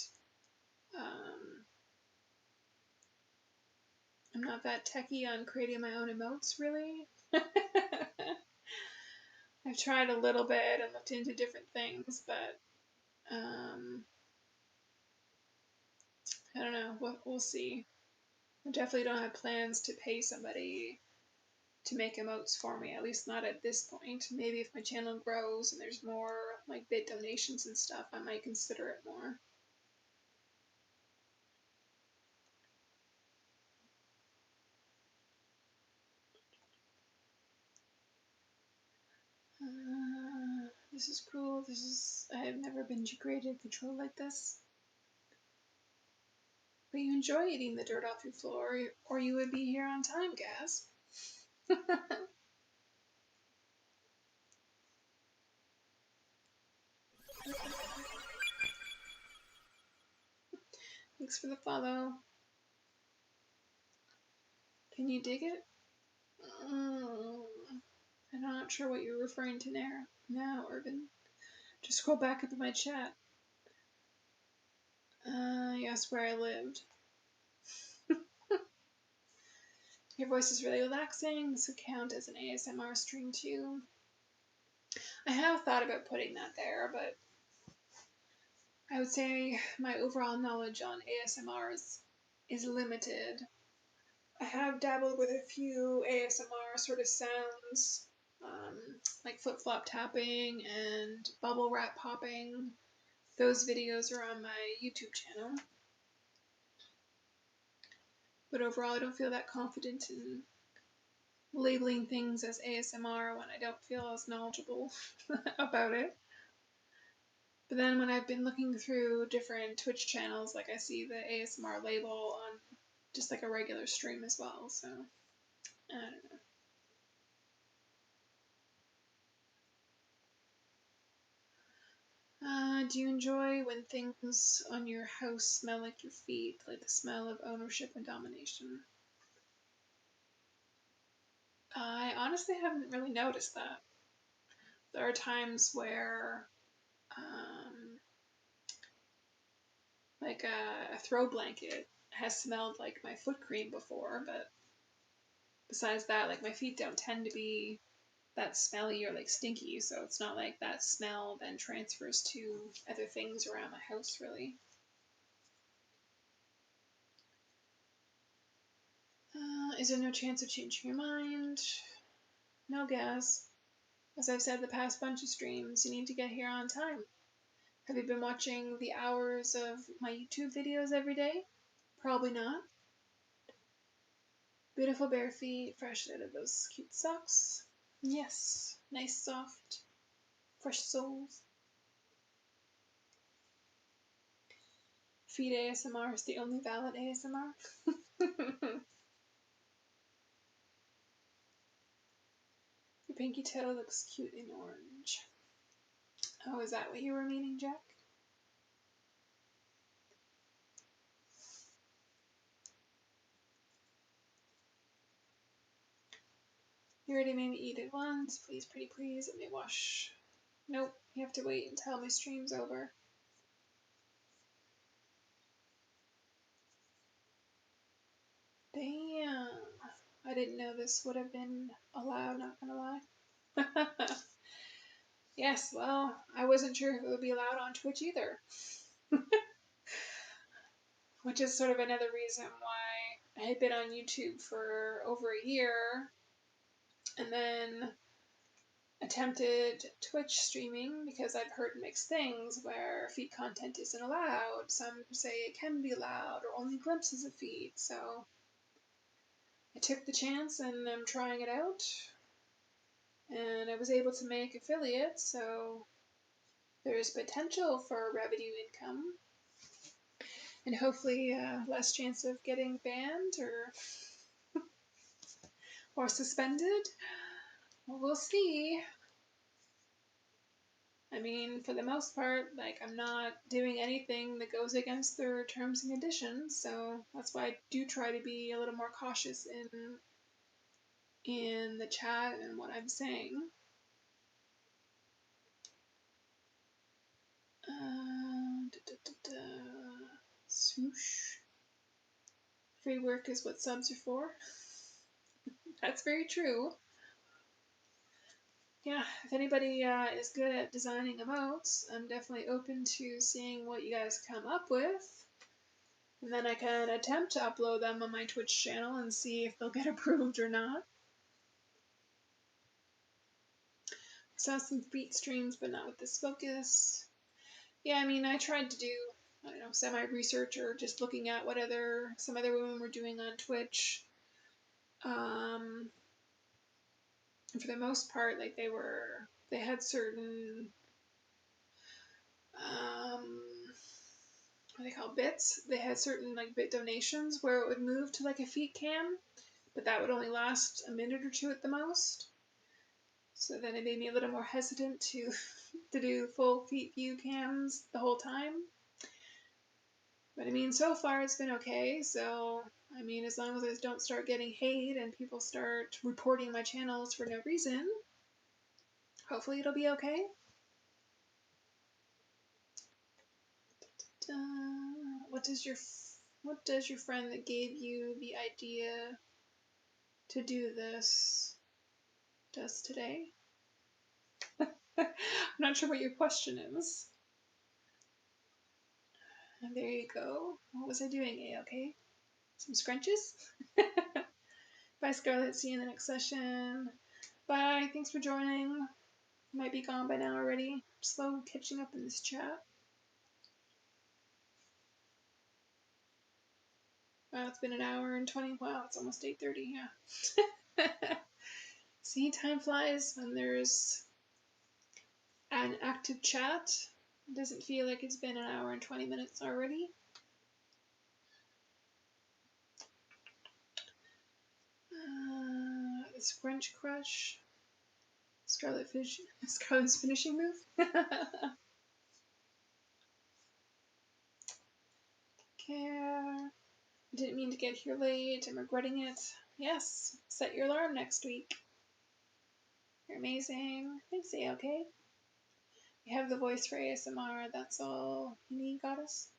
I'm not that techie on creating my own emotes, really. I've tried a little bit and looked into different things, but I don't know. We'll see. I definitely don't have plans to pay somebody to make emotes for me, at least not at this point. Maybe if my channel grows and there's more like bit donations and stuff, I might consider it more. This is cool. I have never been graded control like this. But you enjoy eating the dirt off your floor, or you would be here on time, Gaz. Thanks for the follow. Can you dig it? I'm not sure what you're referring to now, Urban. Just scroll back up in my chat. You asked where I lived. Your voice is really relaxing. This would count as an ASMR stream too. I have thought about putting that there, but I would say my overall knowledge on ASMR is limited. I have dabbled with a few ASMR sort of sounds, like flip-flop tapping and bubble wrap popping. Those videos are on my YouTube channel. But overall, I don't feel that confident in labeling things as ASMR when I don't feel as knowledgeable about it. But then when I've been looking through different Twitch channels, like I see the ASMR label on just like a regular stream as well, so I don't know. Do you enjoy when things on your house smell like your feet, like the smell of ownership and domination? I honestly haven't really noticed that. There are times where, like a throw blanket has smelled like my foot cream before, but besides that, like my feet don't tend to be that smelly or like stinky, so it's not like that smell then transfers to other things around my house, really. Is there no chance of changing your mind? No gas. As I've said the past bunch of streams, you need to get here on time. Have you been watching the hours of my YouTube videos every day? Probably not. Beautiful bare feet, fresh out of those cute socks. Yes, nice soft, fresh soles. Feet ASMR is the only valid ASMR. Your pinky toe looks cute in orange. Oh, is that what you were meaning, Jack? You already made me eat it once. Please, pretty please, let me wash. Nope, you have to wait until my stream's over. Damn. I didn't know this would have been allowed, not gonna lie. Yes, well, I wasn't sure if it would be allowed on Twitch either. Which is sort of another reason why I had been on YouTube for over a year and then attempted Twitch streaming because I've heard mixed things where feet content isn't allowed. Some say it can be allowed or only glimpses of feet. So I took the chance and I'm trying it out. And I was able to make affiliates, so there's potential for revenue income. And hopefully less chance of getting banned or suspended. Well, we'll see. I mean, for the most part, like, I'm not doing anything that goes against their terms and conditions, so that's why I do try to be a little more cautious in the chat and what I'm saying. Swoosh. Free work is what subs are for. That's very true. Yeah, if anybody is good at designing emotes, I'm definitely open to seeing what you guys come up with. And then I can attempt to upload them on my Twitch channel and see if they'll get approved or not. I saw some feet streams, but not with this focus. Yeah, I mean, I tried to do, I don't know, semi-research or just looking at what some other women were doing on Twitch. And for the most part, like, they had certain, what are they called, bits? They had certain, like, bit donations where it would move to, like, a feet cam, but that would only last a minute or two at the most. So then it made me a little more hesitant to do full feet view cams the whole time. But I mean, so far it's been okay. So, I mean, as long as I don't start getting hate and people start reporting my channels for no reason, hopefully it'll be okay. What does your friend that gave you the idea to do this does today? I'm not sure what your question is. And there you go. What was I doing, A-okay? Some scrunches? Bye, Scarlett. See you in the next session. Bye. Thanks for joining. Might be gone by now already. Slow catching up in this chat. Wow, it's been an hour and 20. Wow, it's almost 8:30. Yeah. See, time flies when there's an active chat. It doesn't feel like it's been an hour and 20 minutes already. The Scrunch Crush. Scarlett's finishing move. Care. Didn't mean to get here late. I'm regretting it. Yes, set your alarm next week. You're amazing. Thanks, A-okay. You have the voice for ASMR. That's all you need, goddess.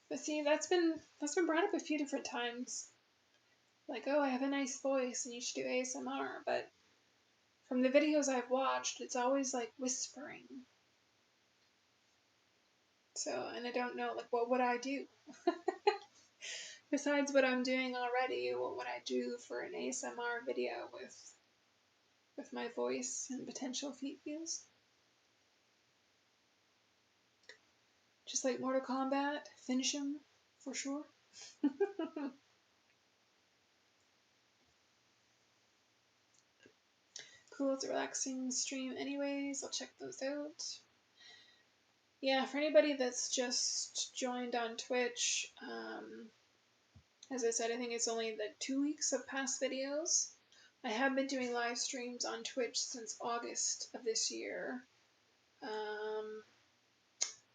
But see, that's been brought up a few different times. Like, oh, I have a nice voice and you should do ASMR. But from the videos I've watched, it's always like whispering. So, and I don't know, like, what would I do? Besides what I'm doing already, what would I do for an ASMR video with my voice and potential feet views? Just like Mortal Kombat, finish him for sure. Cool, it's a relaxing stream anyways. I'll check those out. Yeah, for anybody that's just joined on Twitch, as I said, I think it's only like 2 weeks of past videos. I have been doing live streams on Twitch since August of this year.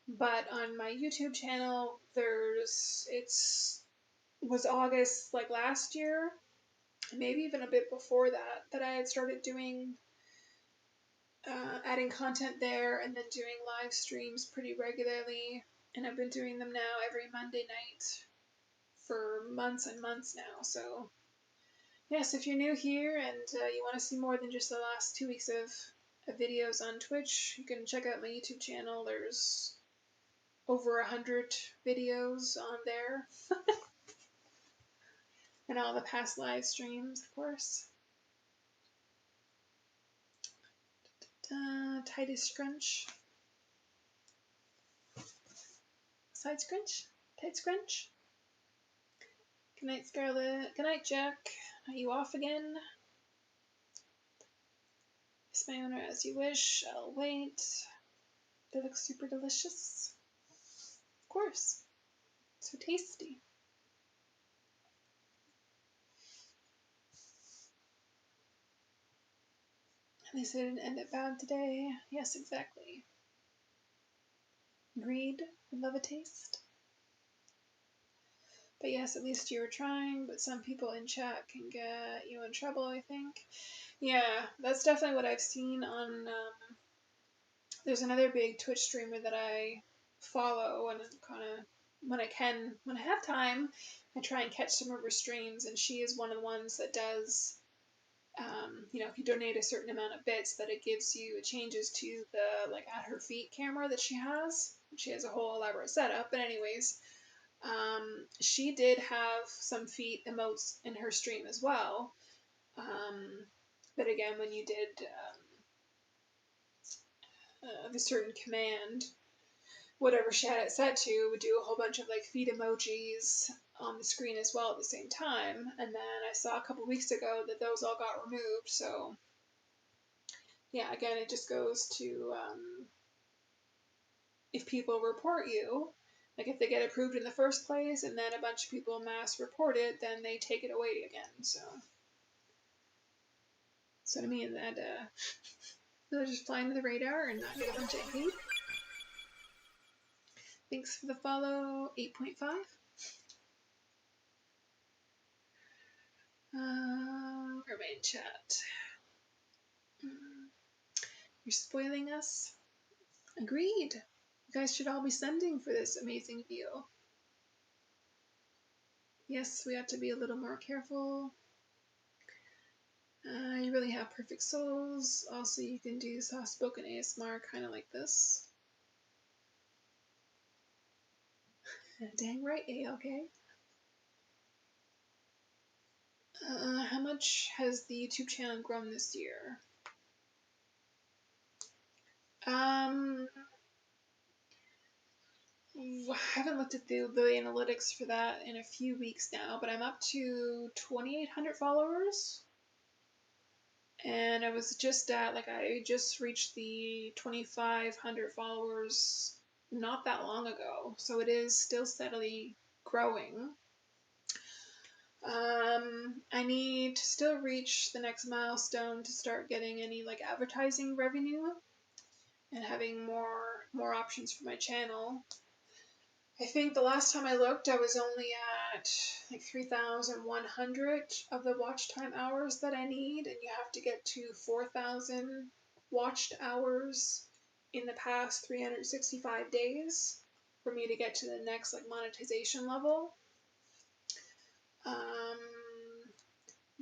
But on my YouTube channel, was August like last year, maybe even a bit before that I had started doing, adding content there and then doing live streams pretty regularly. And I've been doing them now every Monday night for months and months now. So yes, if you're new here and you want to see more than just the last 2 weeks of videos on Twitch, you can check out my YouTube channel. There's over 100 videos on there. And all the past live streams, of course. Tightest scrunch. Side scrunch. Tight scrunch. Good night, Scarlett. Good night, Jack. Are you off again? Kiss my owner as you wish. I'll wait. They look super delicious. Of course. So tasty. At least I didn't end it bad today. Yes, exactly. Agreed. I love a taste. But yes, at least you were trying, but some people in chat can get you in trouble, I think. Yeah, that's definitely what I've seen on, there's another big Twitch streamer that I follow, and kind of, when I have time, I try and catch some of her streams, and she is one of the ones that does, if you donate a certain amount of bits, that it changes to the, like, at her feet camera that she has. She has a whole elaborate setup, but anyways, she did have some feet emotes in her stream as well. But again, when you did the certain command, whatever she had it set to, would do a whole bunch of like feet emojis on the screen as well at the same time. And then I saw a couple weeks ago that those all got removed. So yeah, again, it just goes to if people report you, like if they get approved in the first place and then a bunch of people mass report it, then they take it away again. So to me, that they'll just fly under the radar and not get a bunch of hate. Thanks for the follow, 8.5. Remain chat. You're spoiling us. Agreed. You guys should all be sending for this amazing view. Yes, we have to be a little more careful. You really have perfect souls. Also, you can do soft-spoken ASMR kind of like this. Dang right, okay. How much has the YouTube channel grown this year? I haven't looked at the analytics for that in a few weeks now, but I'm up to 2,800 followers. And I was just I just reached the 2,500 followers not that long ago. So it is still steadily growing. I need to still reach the next milestone to start getting any like advertising revenue and having more options for my channel. I think the last time I looked, I was only at like 3,100 of the watch time hours that I need, and you have to get to 4,000 watched hours in the past 365 days for me to get to the next like monetization level.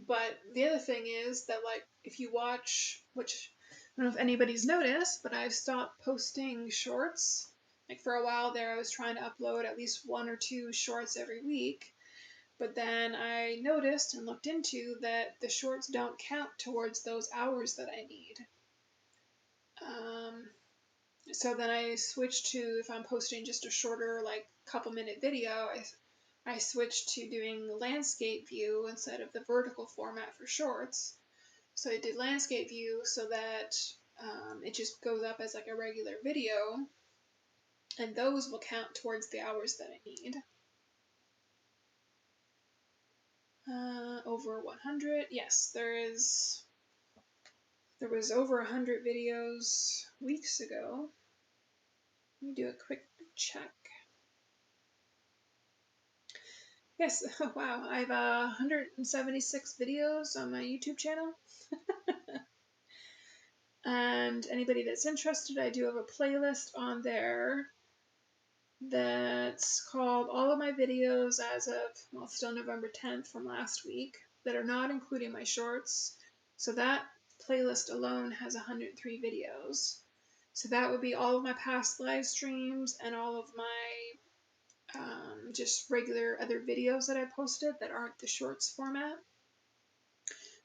But the other thing is that like if you watch, which I don't know if anybody's noticed, but I've stopped posting shorts. Like for a while there, I was trying to upload at least 1 or 2 shorts every week. But then I noticed and looked into that the shorts don't count towards those hours that I need. So then I switched to, if I'm posting just a shorter, like couple minute video, I switched to doing landscape view instead of the vertical format for shorts. So I did landscape view so that it just goes up as like a regular video, and those will count towards the hours that I need. Over 100. Yes, there was over 100 videos weeks ago. Let me do a quick check. Yes, oh, wow, I have 176 videos on my YouTube channel. And anybody that's interested, I do have a playlist on there that's called all of my videos as of, well, still November 10th from last week, that are not including my shorts. So that playlist alone has 103 videos. So that would be all of my past live streams and all of my just regular other videos that I posted that aren't the shorts format.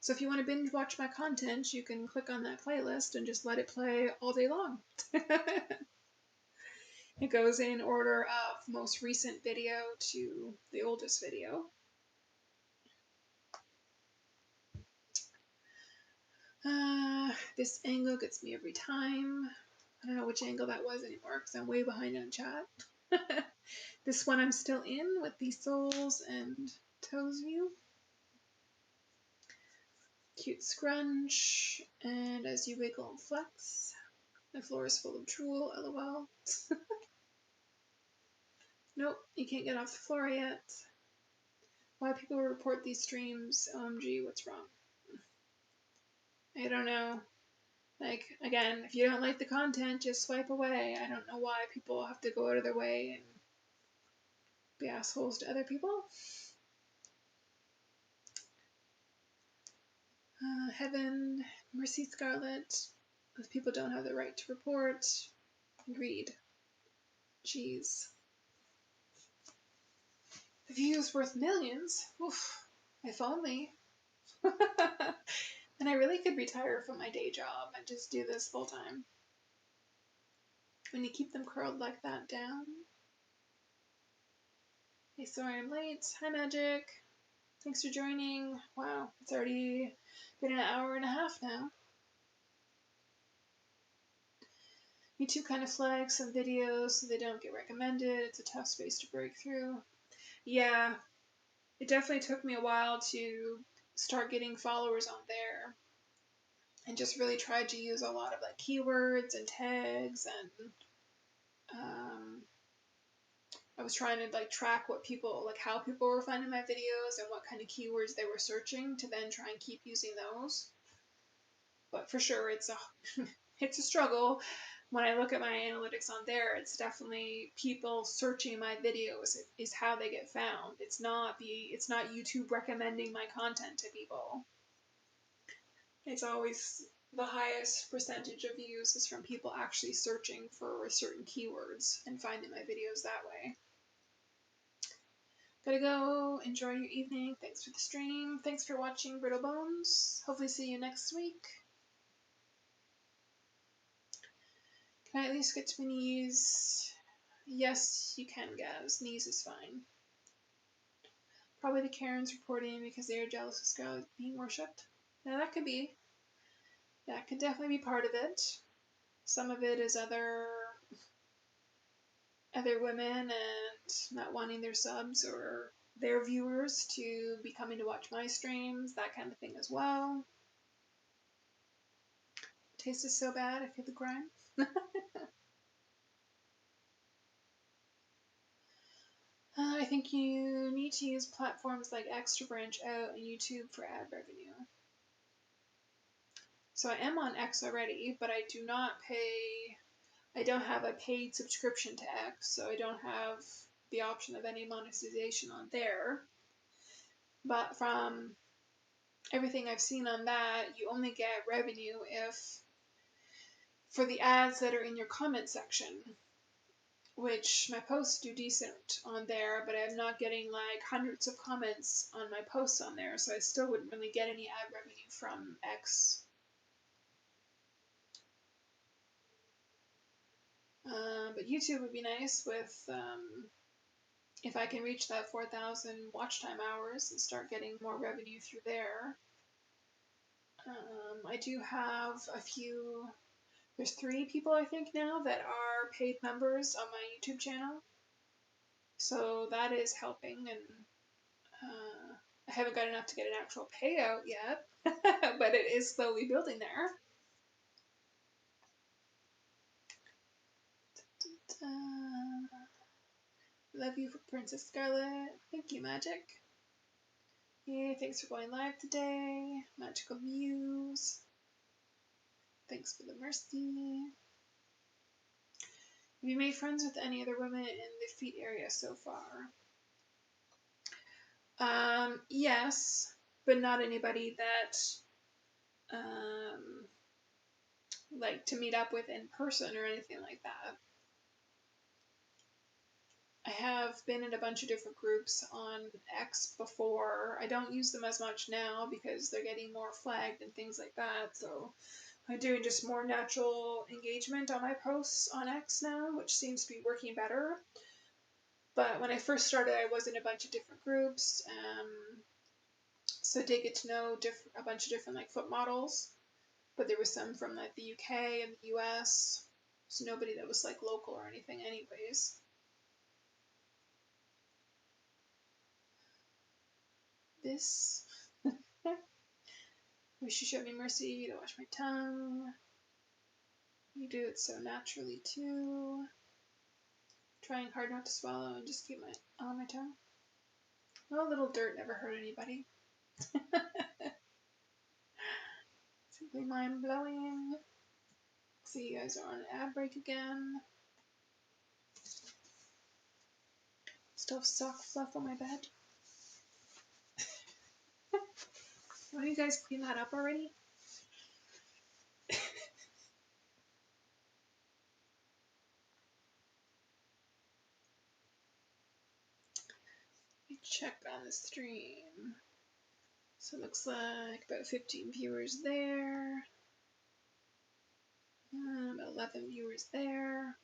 So if you want to binge watch my content, you can click on that playlist and just let it play all day long. It goes in order of most recent video to the oldest video. This angle gets me every time. I don't know which angle that was anymore because I'm way behind on chat. This one I'm still in with the soles and toes view. Cute scrunch, and as you wiggle and flex, the floor is full of drool, lol. Nope, you can't get off the floor yet. Why people report these streams? OMG, what's wrong? I don't know. Like, again, if you don't like the content, just swipe away. I don't know why people have to go out of their way and be assholes to other people. Heaven, mercy, Scarlett. Those people don't have the right to report. Agreed. Jeez. The views worth millions. Oof. If only. And I really could retire from my day job and just do this full time. When you keep them curled like that down. Hey, sorry I'm late. Hi, Magic. Thanks for joining. Wow, it's already been an hour and a half now. YouTube kind of flags some videos so they don't get recommended. It's a tough space to break through. Yeah, it definitely took me a while to start getting followers on there. And just really tried to use a lot of like keywords and tags, and I was trying to like track what people, like how people were finding my videos and what kind of keywords they were searching to then try and keep using those. But for sure, it's a it's a struggle. When I look at my analytics on there, it's definitely people searching my videos is how they get found. It's not YouTube recommending my content to people. It's always the highest percentage of views is from people actually searching for certain keywords and finding my videos that way. Gotta go. Enjoy your evening. Thanks for the stream. Thanks for watching Brittle Bones. Hopefully see you next week. Can I at least get to my knees? Yes, you can, Gaz. Knees is fine. Probably the Karens reporting because they are jealous of Scarlett being worshipped. Now that could be. That could definitely be part of it. Some of it is other women and not wanting their subs or their viewers to be coming to watch my streams, that kind of thing as well. Taste is so bad, I feel the grime. I think you need to use platforms like X to branch out and YouTube for ad revenue. So I am on X already, but I don't have a paid subscription to X, so I don't have the option of any monetization on there. But from everything I've seen on that, you only get revenue if for the ads that are in your comment section, which my posts do decent on there, but I'm not getting like hundreds of comments on my posts on there, so I still wouldn't really get any ad revenue from X. But YouTube would be nice with if I can reach that 4,000 watch time hours and start getting more revenue through there. I do have a few, there's 3 people I think now that are paid members on my YouTube channel. So that is helping, and I haven't got enough to get an actual payout yet, but it is slowly building there. Love you for Princess Scarlett. Thank you, Magic. Yay, thanks for going live today. Magical views. Thanks for the mercy. Have you made friends with any other women in the feet area so far? Yes, but not anybody that like to meet up with in person or anything like that. I have been in a bunch of different groups on X before. I don't use them as much now because they're getting more flagged and things like that, so I'm doing just more natural engagement on my posts on X now, which seems to be working better. But when I first started, I was in a bunch of different groups, so I did get to know a bunch of different like foot models, but there was some from like the UK and the US, so nobody that was like local or anything anyways. This wish you showed me mercy to wash my tongue. You do it so naturally too. Trying hard not to swallow and just keep my on my tongue. Well, a little dirt never hurt anybody. Simply mind blowing. See, you guys are on an ad break again. Still have sock fluff on my bed. Why don't you guys clean that up already? Check on the stream. So it looks like about 15 viewers there. About 11 viewers there.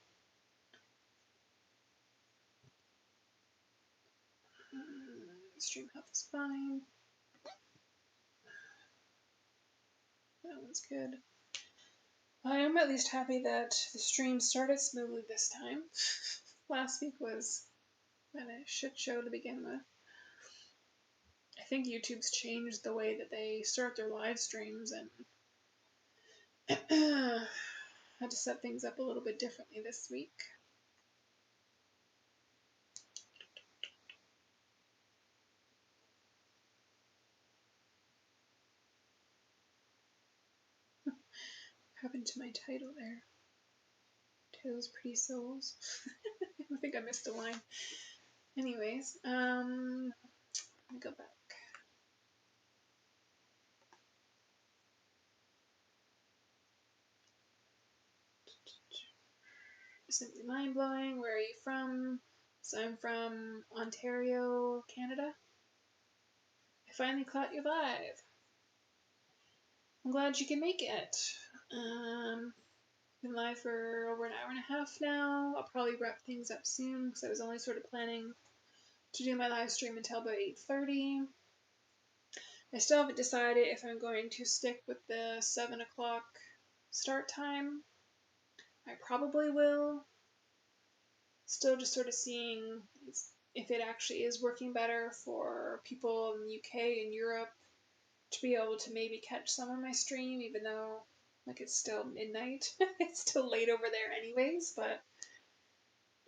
Stream health is fine. That one's good. I am at least happy that the stream started smoothly this time. Last week was kind of a shit show to begin with. I think YouTube's changed the way that they start their live streams and had to set things up a little bit differently this week. What happened to my title there? Tales, Pretty Souls. I think I missed a line. Anyways, let me go back. Simply mind-blowing. Where are you from? So I'm from Ontario, Canada. I finally caught you live. I'm glad you can make it. Been live for over an hour and a half now. I'll probably wrap things up soon because I was only sort of planning to do my live stream until about 8:30. I still haven't decided if I'm going to stick with the 7 o'clock start time. I probably will. Still just sort of seeing if it actually is working better for people in the UK and Europe to be able to maybe catch some of my stream, even though like it's still midnight. It's still late over there anyways, but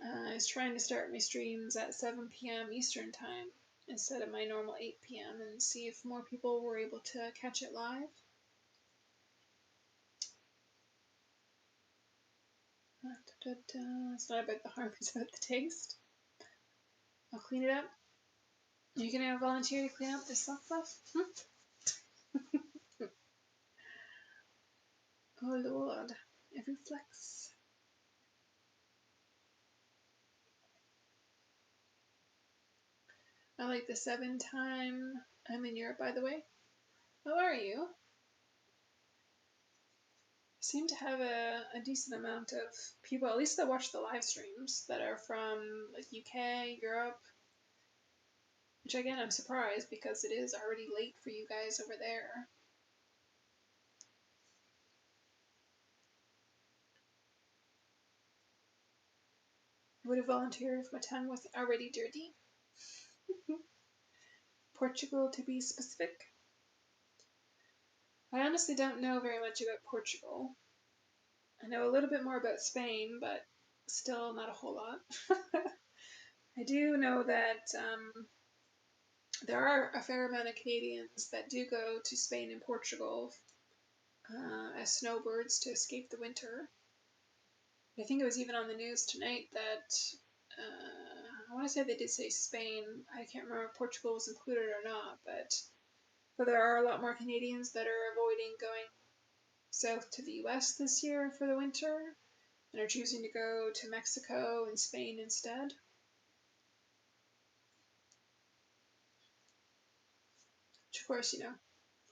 I was trying to start my streams at 7 p.m. Eastern time instead of my normal 8 p.m. and see if more people were able to catch it live. It's not about the harm, it's about the taste. I'll clean it up. Are you gonna volunteer to clean up this sock fluff? Oh Lord, every flex. I like the 7 time. I'm in Europe, by the way. How are you? Seem to have a decent amount of people, at least that watch the live streams, that are from like UK, Europe, which again I'm surprised because it is already late for you guys over there. I would have volunteered if my tongue was already dirty. Portugal, to be specific. I honestly don't know very much about Portugal. I know a little bit more about Spain, but still not a whole lot. I do know that there are a fair amount of Canadians that do go to Spain and Portugal as snowbirds to escape the winter. I think it was even on the news tonight that I want to say they did say Spain. I can't remember if Portugal was included or not, but there are a lot more Canadians that are avoiding going south to the US this year for the winter and are choosing to go to Mexico and Spain instead. Which, of course,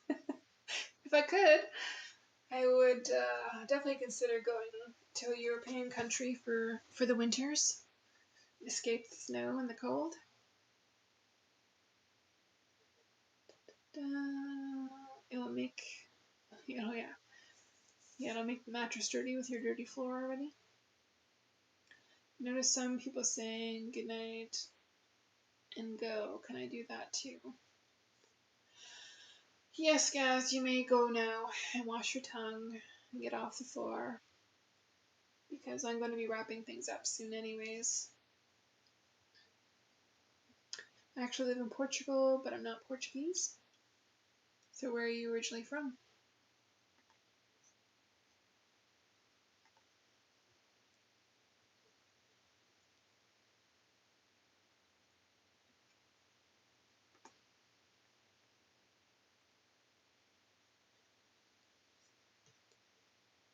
if I could, I would definitely consider going to a European country for the winters, escape the snow and the cold. It will make, it'll make the mattress dirty with your dirty floor already. Notice some people saying good night and go. Can I do that too? Yes, guys, you may go now and wash your tongue and get off the floor because I'm going to be wrapping things up soon anyways. I actually live in Portugal, but I'm not Portuguese. So where are you originally from?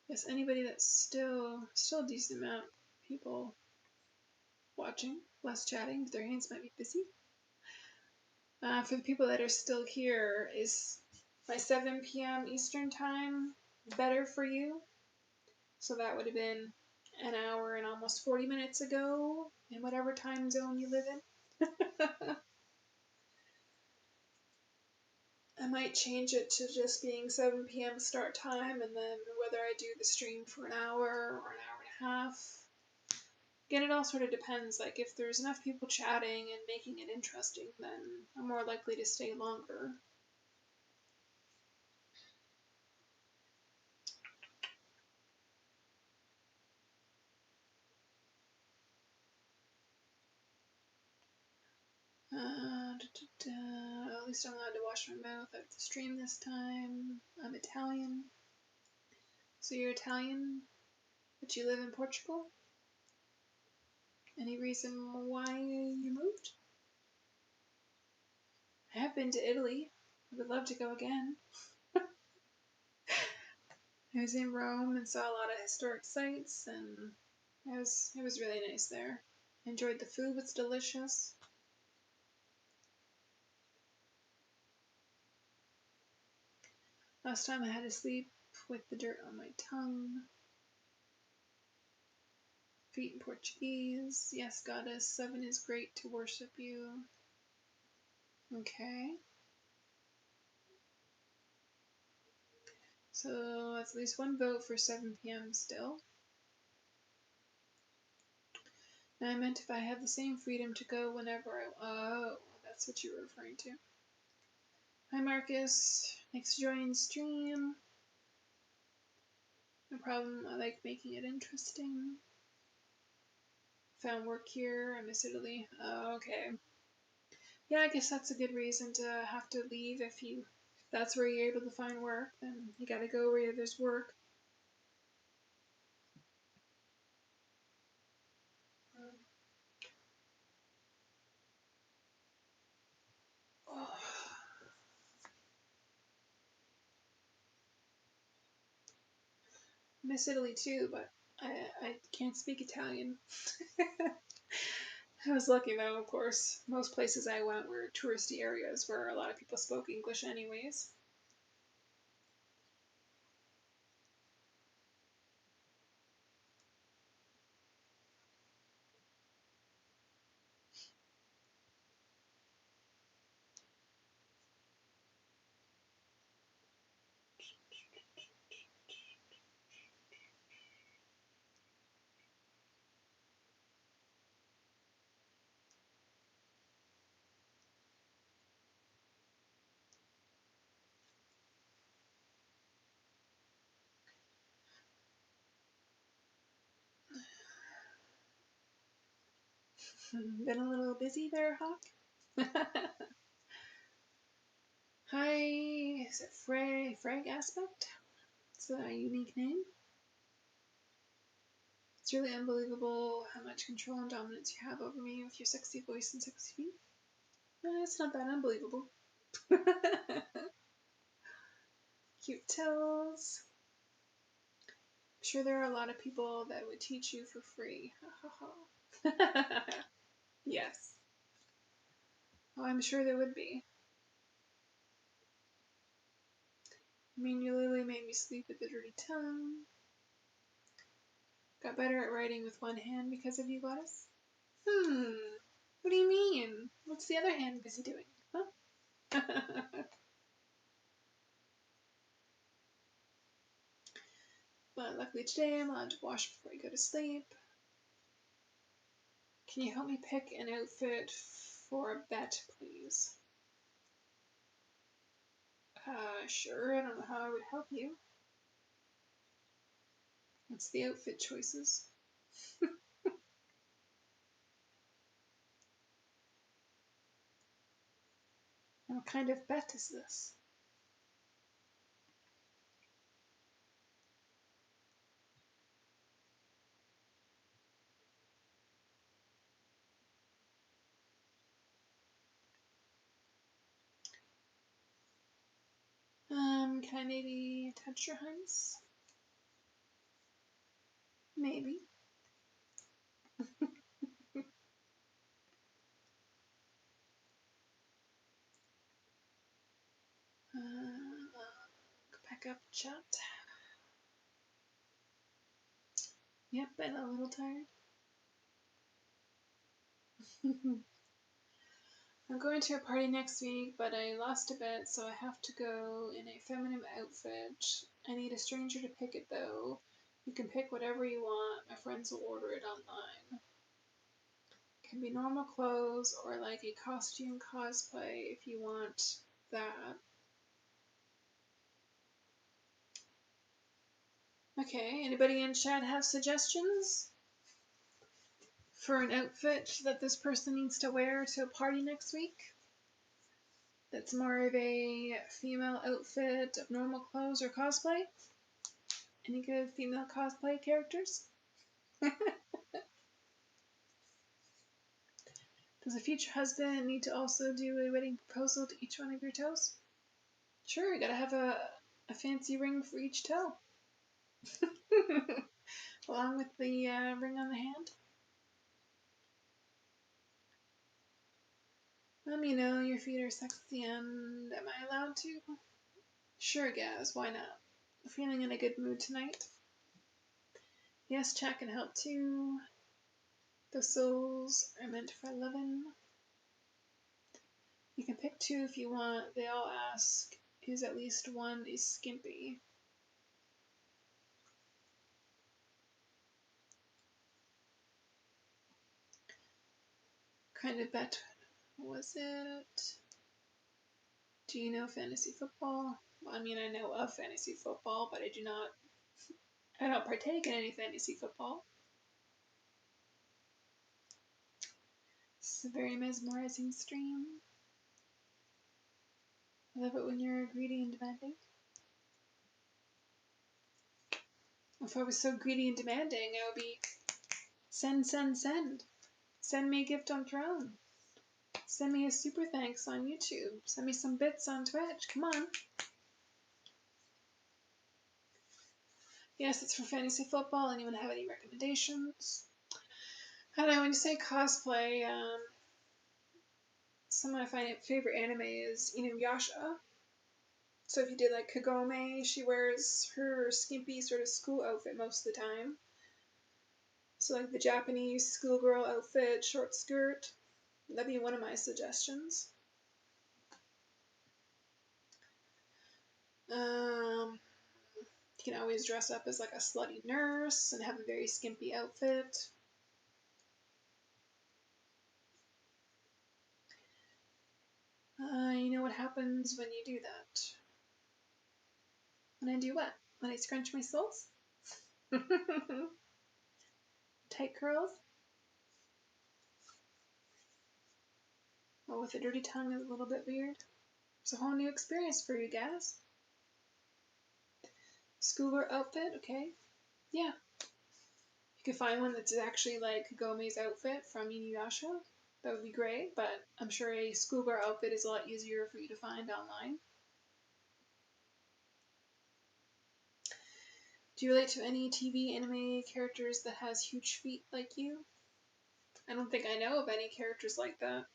Yes, anybody that's still a decent amount of people watching, less chatting, their hands might be busy. For the people that are still here, is my 7 p.m. Eastern time better for you? So that would have been an hour and almost 40 minutes ago in whatever time zone you live in. I might change it to just being 7 p.m. start time and then whether I do the stream for an hour or an hour and a half. Again, it all sort of depends. Like, if there's enough people chatting and making it interesting, then I'm more likely to stay longer. At least I'm allowed to wash my mouth at the stream this time. I'm Italian. So you're Italian, but you live in Portugal? Any reason why you moved? I have been to Italy. I would love to go again. I was in Rome and saw a lot of historic sites, and it was really nice there. Enjoyed the food, was delicious. Last time I had to sleep with the dirt on my tongue. Feet in Portuguese. Yes, goddess. 7 is great to worship you. Okay. So that's at least one vote for 7 p.m. still. And I meant if I have the same freedom to go whenever I... Oh, that's what you were referring to. Hi, Marcus. Thanks for joining the stream. No problem. I like making it interesting. Found work here. I miss Italy. Oh, okay. Yeah, I guess that's a good reason to have to leave if that's where you're able to find work, then you gotta go where there's work. Oh. Miss Italy too, but I can't speak Italian. I was lucky though, of course. Most places I went were touristy areas where a lot of people spoke English anyways. Been a little busy there, Hawk? Hi, is it Frag Aspect? It's a unique name. It's really unbelievable how much control and dominance you have over me with your sexy voice and sexy feet. It's not that unbelievable. Cute toes. I'm sure there are a lot of people that would teach you for free. Yes. Oh, I'm sure there would be. I mean, you literally made me sleep with a dirty tongue. Got better at writing with one hand because of you, Gladys. What do you mean? What's the other hand busy doing? Huh? But luckily today I'm allowed to wash before I go to sleep. Can you help me pick an outfit for a bet, please? Sure. I don't know how I would help you. What's the outfit choices? And what kind of bet is this? Can I maybe touch your hands? Maybe. Back up chat. Yep, I'm a little tired. I'm going to a party next week, but I lost a bet, so I have to go in a feminine outfit. I need a stranger to pick it, though. You can pick whatever you want. My friends will order it online. It can be normal clothes or like a costume cosplay if you want that. Okay, anybody in chat have suggestions for an outfit that this person needs to wear to a party next week? That's more of a female outfit of normal clothes or cosplay? Any good female cosplay characters? Does a future husband need to also do a wedding proposal to each one of your toes? Sure, you gotta have a fancy ring for each toe. Along with the ring on the hand. Let me know your feet are sexy and am I allowed to? Sure, Gaz, why not? Feeling in a good mood tonight? Yes, chat can help too. The souls are meant for loving. You can pick two if you want. They all ask, is at least one is skimpy? Kind of bet was it? Do you know fantasy football? Well, I mean, I know of fantasy football, but I don't partake in any fantasy football. This is a very mesmerizing stream. I love it when you're greedy and demanding. If I was so greedy and demanding, I would be send, send, send. Send me a gift on Throne. Send me a super thanks on YouTube. Send me some bits on Twitch. Come on. Yes, it's for fantasy football. Anyone have any recommendations? I don't know, when you say cosplay, some of my favorite anime is Inuyasha. So if you did like Kagome, she wears her skimpy sort of school outfit most of the time. So like the Japanese schoolgirl outfit, short skirt. That'd be one of my suggestions. You can always dress up as like a slutty nurse and have a very skimpy outfit. You know what happens when you do that? When I do what? When I scrunch my soles? Tight curls? Oh, with a dirty tongue is a little bit weird. It's a whole new experience for you guys. Schoolgirl outfit, okay. Yeah. You could find one that's actually like Kagome's outfit from Inuyasha. That would be great, but I'm sure a schoolgirl outfit is a lot easier for you to find online. Do you relate to any TV anime characters that has huge feet like you? I don't think I know of any characters like that.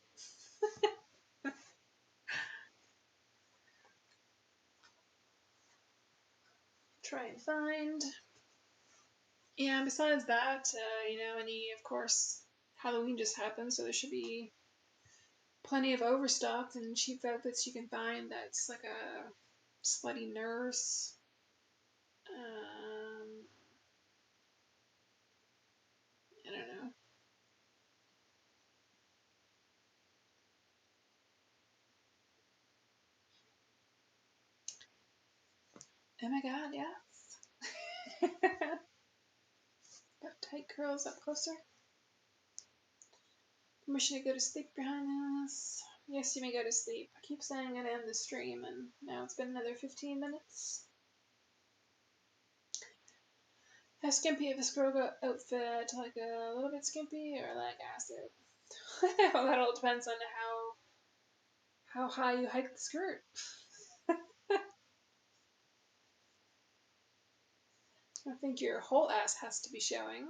Try and find. Yeah, besides that, of course, Halloween just happened, so there should be plenty of overstock and cheap outfits you can find that's like a slutty nurse. I don't know. Oh my god, yes. Got tight curls up closer. Permission to go to sleep behind this. Yes, you may go to sleep. I keep saying I'm gonna end the stream, and now it's been another 15 minutes. How skimpy of a scroll outfit? Like a little bit skimpy or like acid? Well, that all depends on how high you hike the skirt. I think your whole ass has to be showing.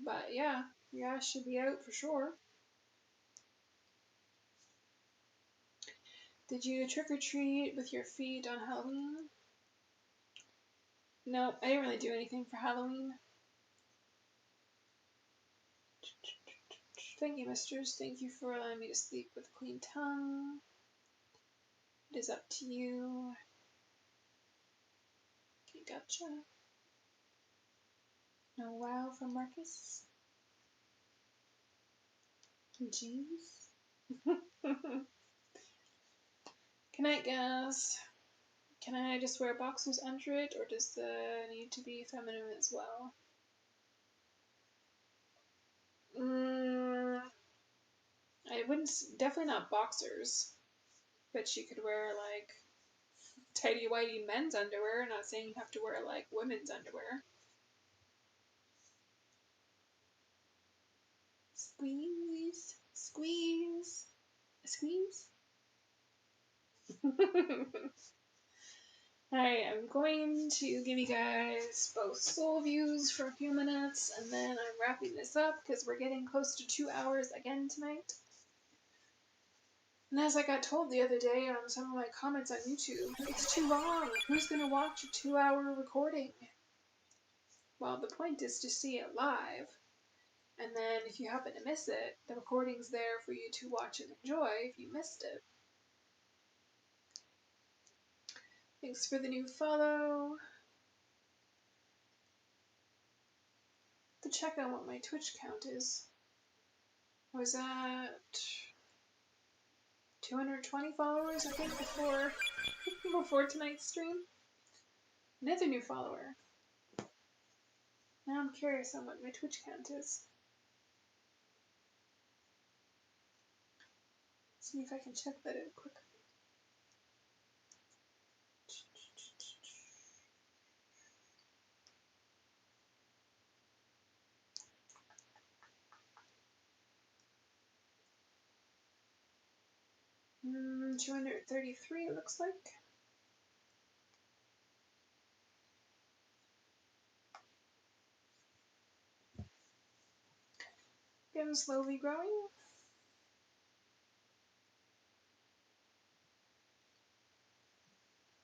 But yeah, your ass should be out for sure. Did you trick or treat with your feet on Halloween? No, I didn't really do anything for Halloween. Thank you, misters. Thank you for allowing me to sleep with a clean tongue. It is up to you. Okay, gotcha. No wow from Marcus. Jeez. Good night, guys. Can I just wear boxers under it, or does it need to be feminine as well? I wouldn't. Definitely not boxers. But she could wear like tidy whitey men's underwear. I'm not saying you have to wear like women's underwear. Squeeze, squeeze, squeeze. Alright, I'm going to give you guys both soul views for a few minutes, and then I'm wrapping this up because we're getting close to 2 hours again tonight. And as I got told the other day on some of my comments on YouTube, it's too long. Who's going to watch a 2-hour recording? Well, the point is to see it live. And then if you happen to miss it, the recording's there for you to watch and enjoy if you missed it. Thanks for the new follow. To check on what my Twitch count is. I was at 220 followers, I think, before tonight's stream. Another new follower. Now I'm curious on what my Twitch count is. See if I can check that out quick. Mm, 233 it looks like. Again, slowly growing.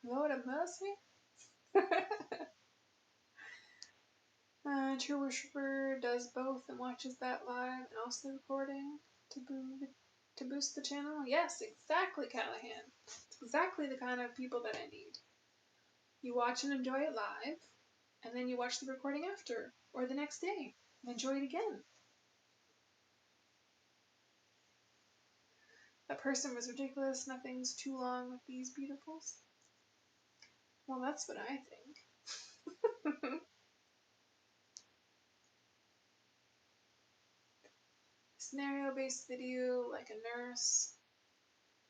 Lord have mercy. True Worshipper does both and watches that live and also the recording to boost the channel. Yes, exactly, Callahan. It's exactly the kind of people that I need. You watch and enjoy it live, and then you watch the recording after, or the next day, and enjoy it again. That person was ridiculous. Nothing's too long with these beautifuls. Well, that's what I think. Scenario-based video, like a nurse,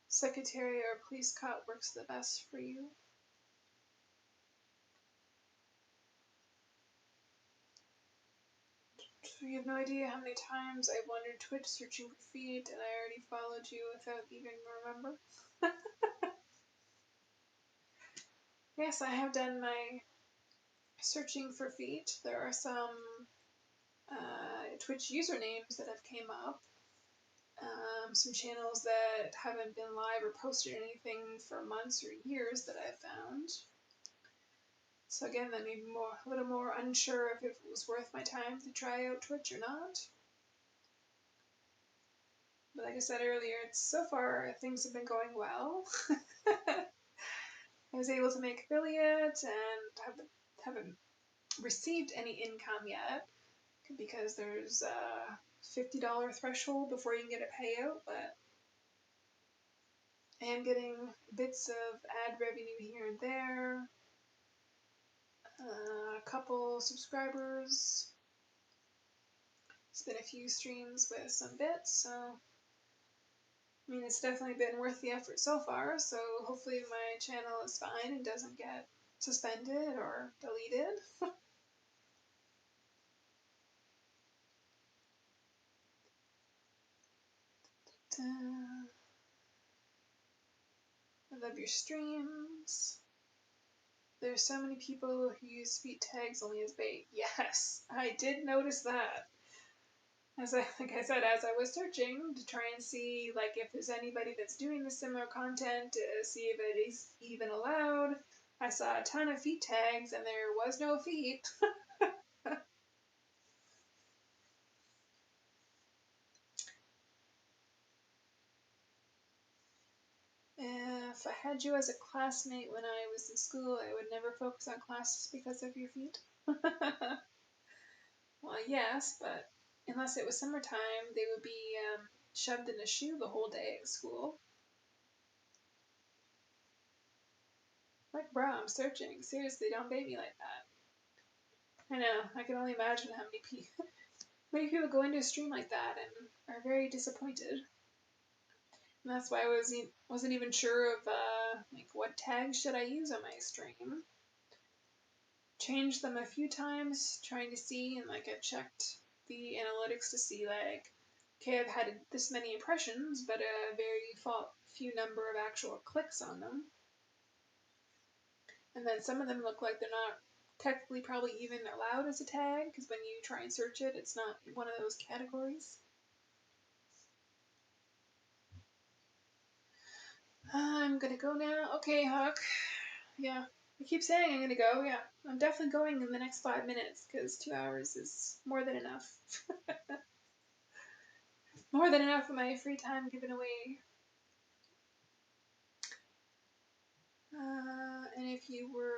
secretary, or police cop works the best for you. So you have no idea how many times I've wandered Twitch searching for feet, and I already followed you without even remember. Yes, I have done my searching for feet. There are some Twitch usernames that have came up. Some channels that haven't been live or posted anything for months or years that I've found. So again, that made me a little more unsure if it was worth my time to try out Twitch or not. But like I said earlier, so far things have been going well. I was able to make affiliate and haven't received any income yet because there's a $50 threshold before you can get a payout, but I am getting bits of ad revenue here and there, a couple subscribers. It's been a few streams with some bits, so I mean, it's definitely been worth the effort so far, so hopefully my channel is fine and doesn't get suspended or deleted. I love your streams. There's so many people who use feet tags only as bait. Yes, I did notice that. Like I said, as I was searching to try and see like if there's anybody that's doing the similar content to see if it is even allowed, I saw a ton of feet tags and there was no feet. If I had you as a classmate when I was in school, I would never focus on classes because of your feet. Well, yes, but unless it was summertime, they would be shoved in a shoe the whole day at school. Like, bro, I'm searching. Seriously, don't bait me like that. I know. I can only imagine how many people go into a stream like that and are very disappointed. And that's why I wasn't even sure of like what tags should I use on my stream. Changed them a few times, trying to see, and like I checked the analytics to see like, okay, I've had this many impressions, but a very few number of actual clicks on them. And then some of them look like they're not technically probably even allowed as a tag, because when you try and search it, it's not one of those categories. I'm gonna go now. Okay, Hawk. Yeah, I keep saying I'm gonna go. Yeah, I'm definitely going in the next 5 minutes, because 2 hours is more than enough. More than enough of my free time given away. And if you were...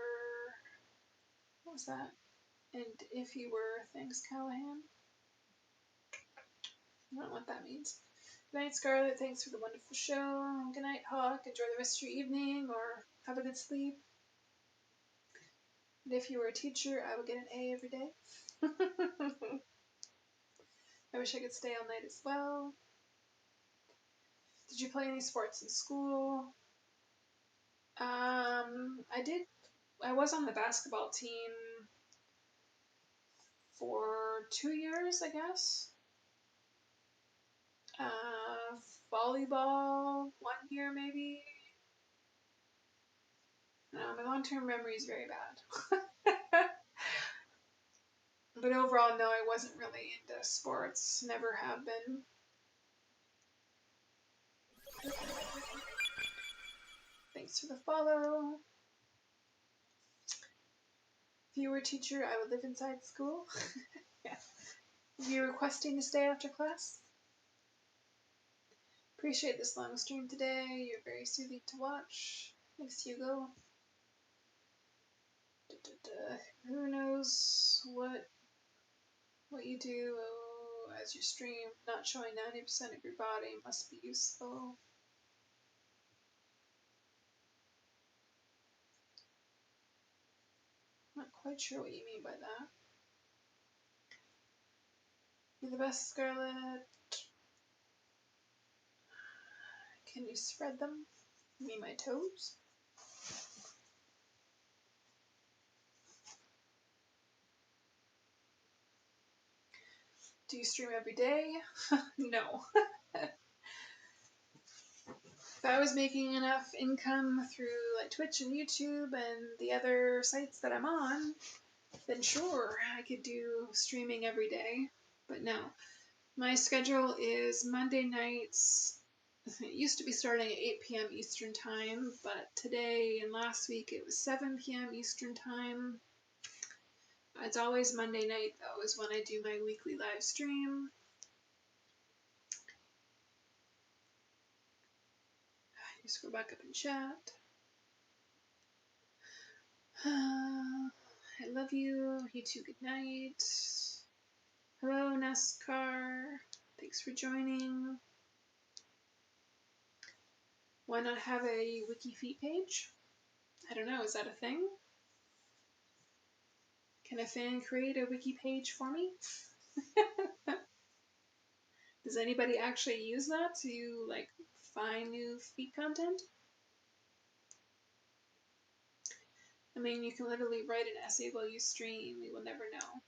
What was that? And if you were... Thanks, Callahan. I don't know what that means. Good night, Scarlett. Thanks for the wonderful show. Good night, Hawk. Enjoy the rest of your evening, or have a good sleep. And if you were a teacher, I would get an A every day. I wish I could stay all night as well. Did you play any sports in school? I did. I was on the basketball team for 2 years, I guess. Volleyball 1 year maybe. No, my long-term memory is very bad. But overall, no, I wasn't really into sports. Never have been. Thanks for the follow. If you were a teacher, I would live inside school. Yeah. If you're requesting to stay after class, appreciate this long stream today. You're very soothing to watch. Thanks, Hugo. Who knows what you do as you stream? Not showing 90% of your body must be useful. Not quite sure what you mean by that. You're the best, Scarlett. Can you spread them? You mean my toes? Do you stream every day? No. If I was making enough income through like Twitch and YouTube and the other sites that I'm on, then sure, I could do streaming every day. But no. My schedule is Monday nights. It used to be starting at 8 p.m. Eastern Time, but today and last week it was 7 p.m. Eastern Time. It's always Monday night, though, is when I do my weekly live stream. Just go back up and chat. I love you. You too, good night. Hello, NASCAR. Thanks for joining. Why not have a wiki feet page? I don't know, is that a thing? Can a fan create a wiki page for me? Does anybody actually use that to like find new feet content? I mean, you can literally write an essay while you stream. You will never know.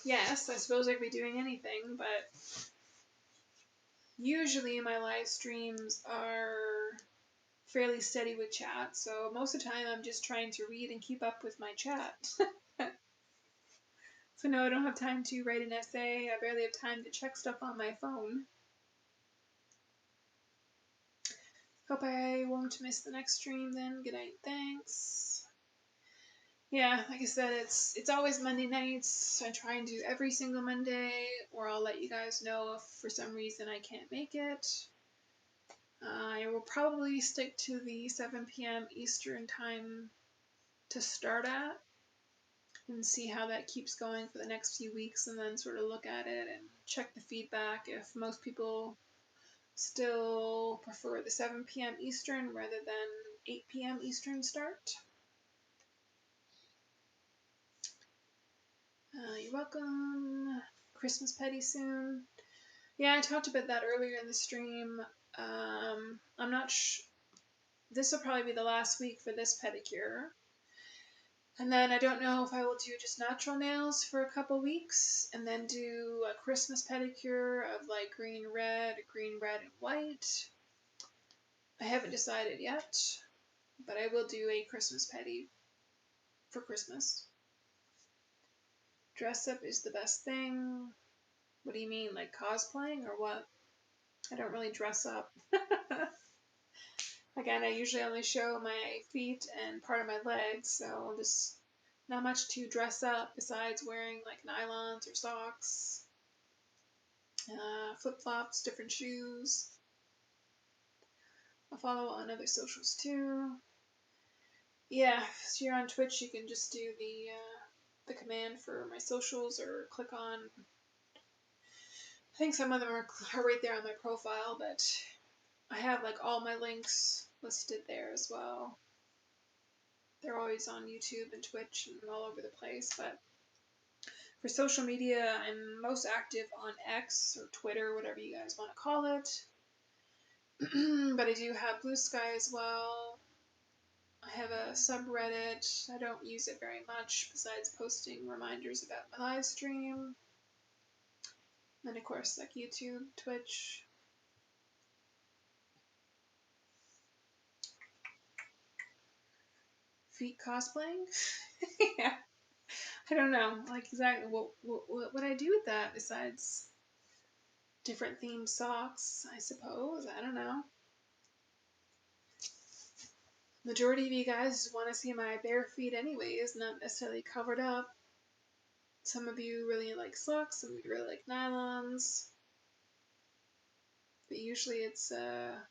Yes, I suppose I could be doing anything, but usually my live streams are fairly steady with chat, so most of the time I'm just trying to read and keep up with my chat. So no, I don't have time to write an essay. I barely have time to check stuff on my phone. Hope I won't miss the next stream then. Good night, thanks. Yeah, like I said, it's always Monday nights. I try and do every single Monday, or I'll let you guys know if for some reason I can't make it. I will probably stick to the 7 p.m. Eastern time to start at and see how that keeps going for the next few weeks, and then sort of look at it and check the feedback if most people still prefer the 7 p.m. Eastern rather than 8 p.m. Eastern start. You're welcome. Christmas petty soon. Yeah, I talked about that earlier in the stream. I'm not this will probably be the last week for this pedicure. And then I don't know if I will do just natural nails for a couple weeks and then do a Christmas pedicure of like green, red, and white. I haven't decided yet, but I will do a Christmas pedi for Christmas. Dress up is the best thing. What do you mean, like cosplaying or what? I don't really dress up. Again, I usually only show my feet and part of my legs, so there's not much to dress up besides wearing like nylons or socks, flip-flops, different shoes. I'll follow on other socials too. Yeah, if you're on Twitch, you can just do the command for my socials or click on. I think some of them are right there on my profile, but I have like all my links listed there as well. They're always on YouTube and Twitch and all over the place, but for social media, I'm most active on X or Twitter, whatever you guys want to call it. But I do have Blue Sky as well. I have a subreddit. I don't use it very much besides posting reminders about my live stream. And of course, like YouTube, Twitch. Feet cosplaying? Yeah. I don't know, like exactly what would I do with that besides different themed socks, I suppose. I don't know. Majority of you guys just want to see my bare feet anyways, not necessarily covered up. Some of you really like socks, some of you really like nylons. But usually it's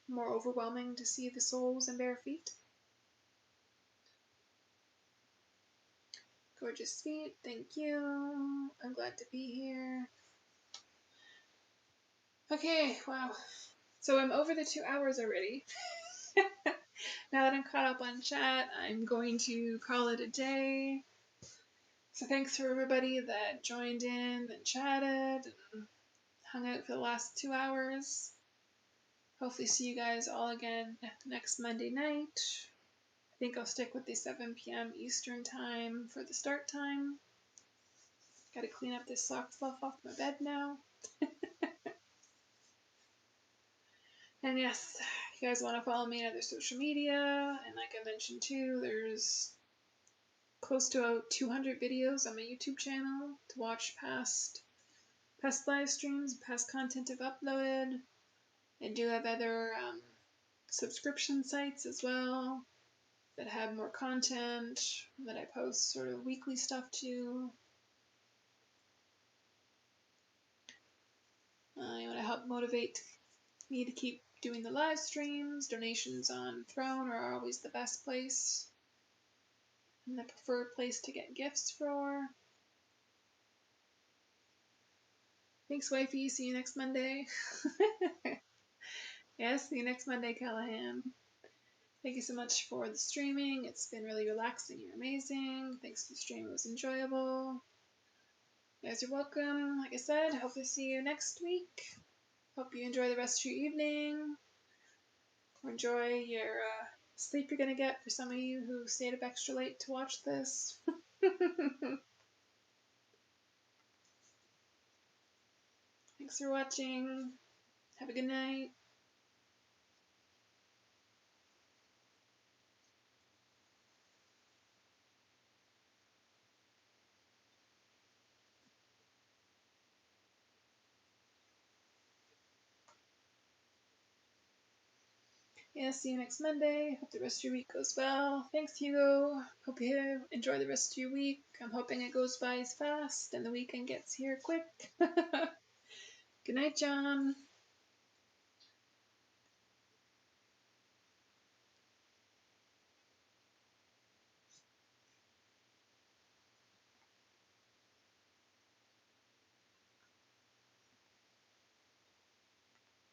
more overwhelming to see the soles and bare feet. Gorgeous feet, thank you. I'm glad to be here. Okay, wow. So I'm over the 2 hours already. Now that I'm caught up on chat, I'm going to call it a day. So thanks for everybody that joined in and chatted and hung out for the last 2 hours. Hopefully see you guys all again next Monday night. I think I'll stick with the 7 p.m. Eastern time for the start time. Gotta clean up this sock fluff off my bed now. And yes, if you guys want to follow me on other social media, and like I mentioned too, there's close to 200 videos on my YouTube channel to watch past live streams, past content I've uploaded. I do have other subscription sites as well that have more content that I post sort of weekly stuff to. You want to help motivate me to keep doing the live streams. Donations on Throne are always the best place and the preferred place to get gifts for. Thanks, wifey. See you next Monday. Yes, see you next Monday, Callahan. Thank you so much for the streaming. It's been really relaxing. You're amazing. Thanks for the stream. It was enjoyable. You guys are welcome. Like I said, hope to see you next week. Hope you enjoy the rest of your evening. Or enjoy your sleep you're going to get for some of you who stayed up extra late to watch this. Thanks for watching. Have a good night. Yeah, see you next Monday. Hope the rest of your week goes well. Thanks, Hugo. Hope you enjoy the rest of your week. I'm hoping it goes by as fast and the weekend gets here quick. Good night, John.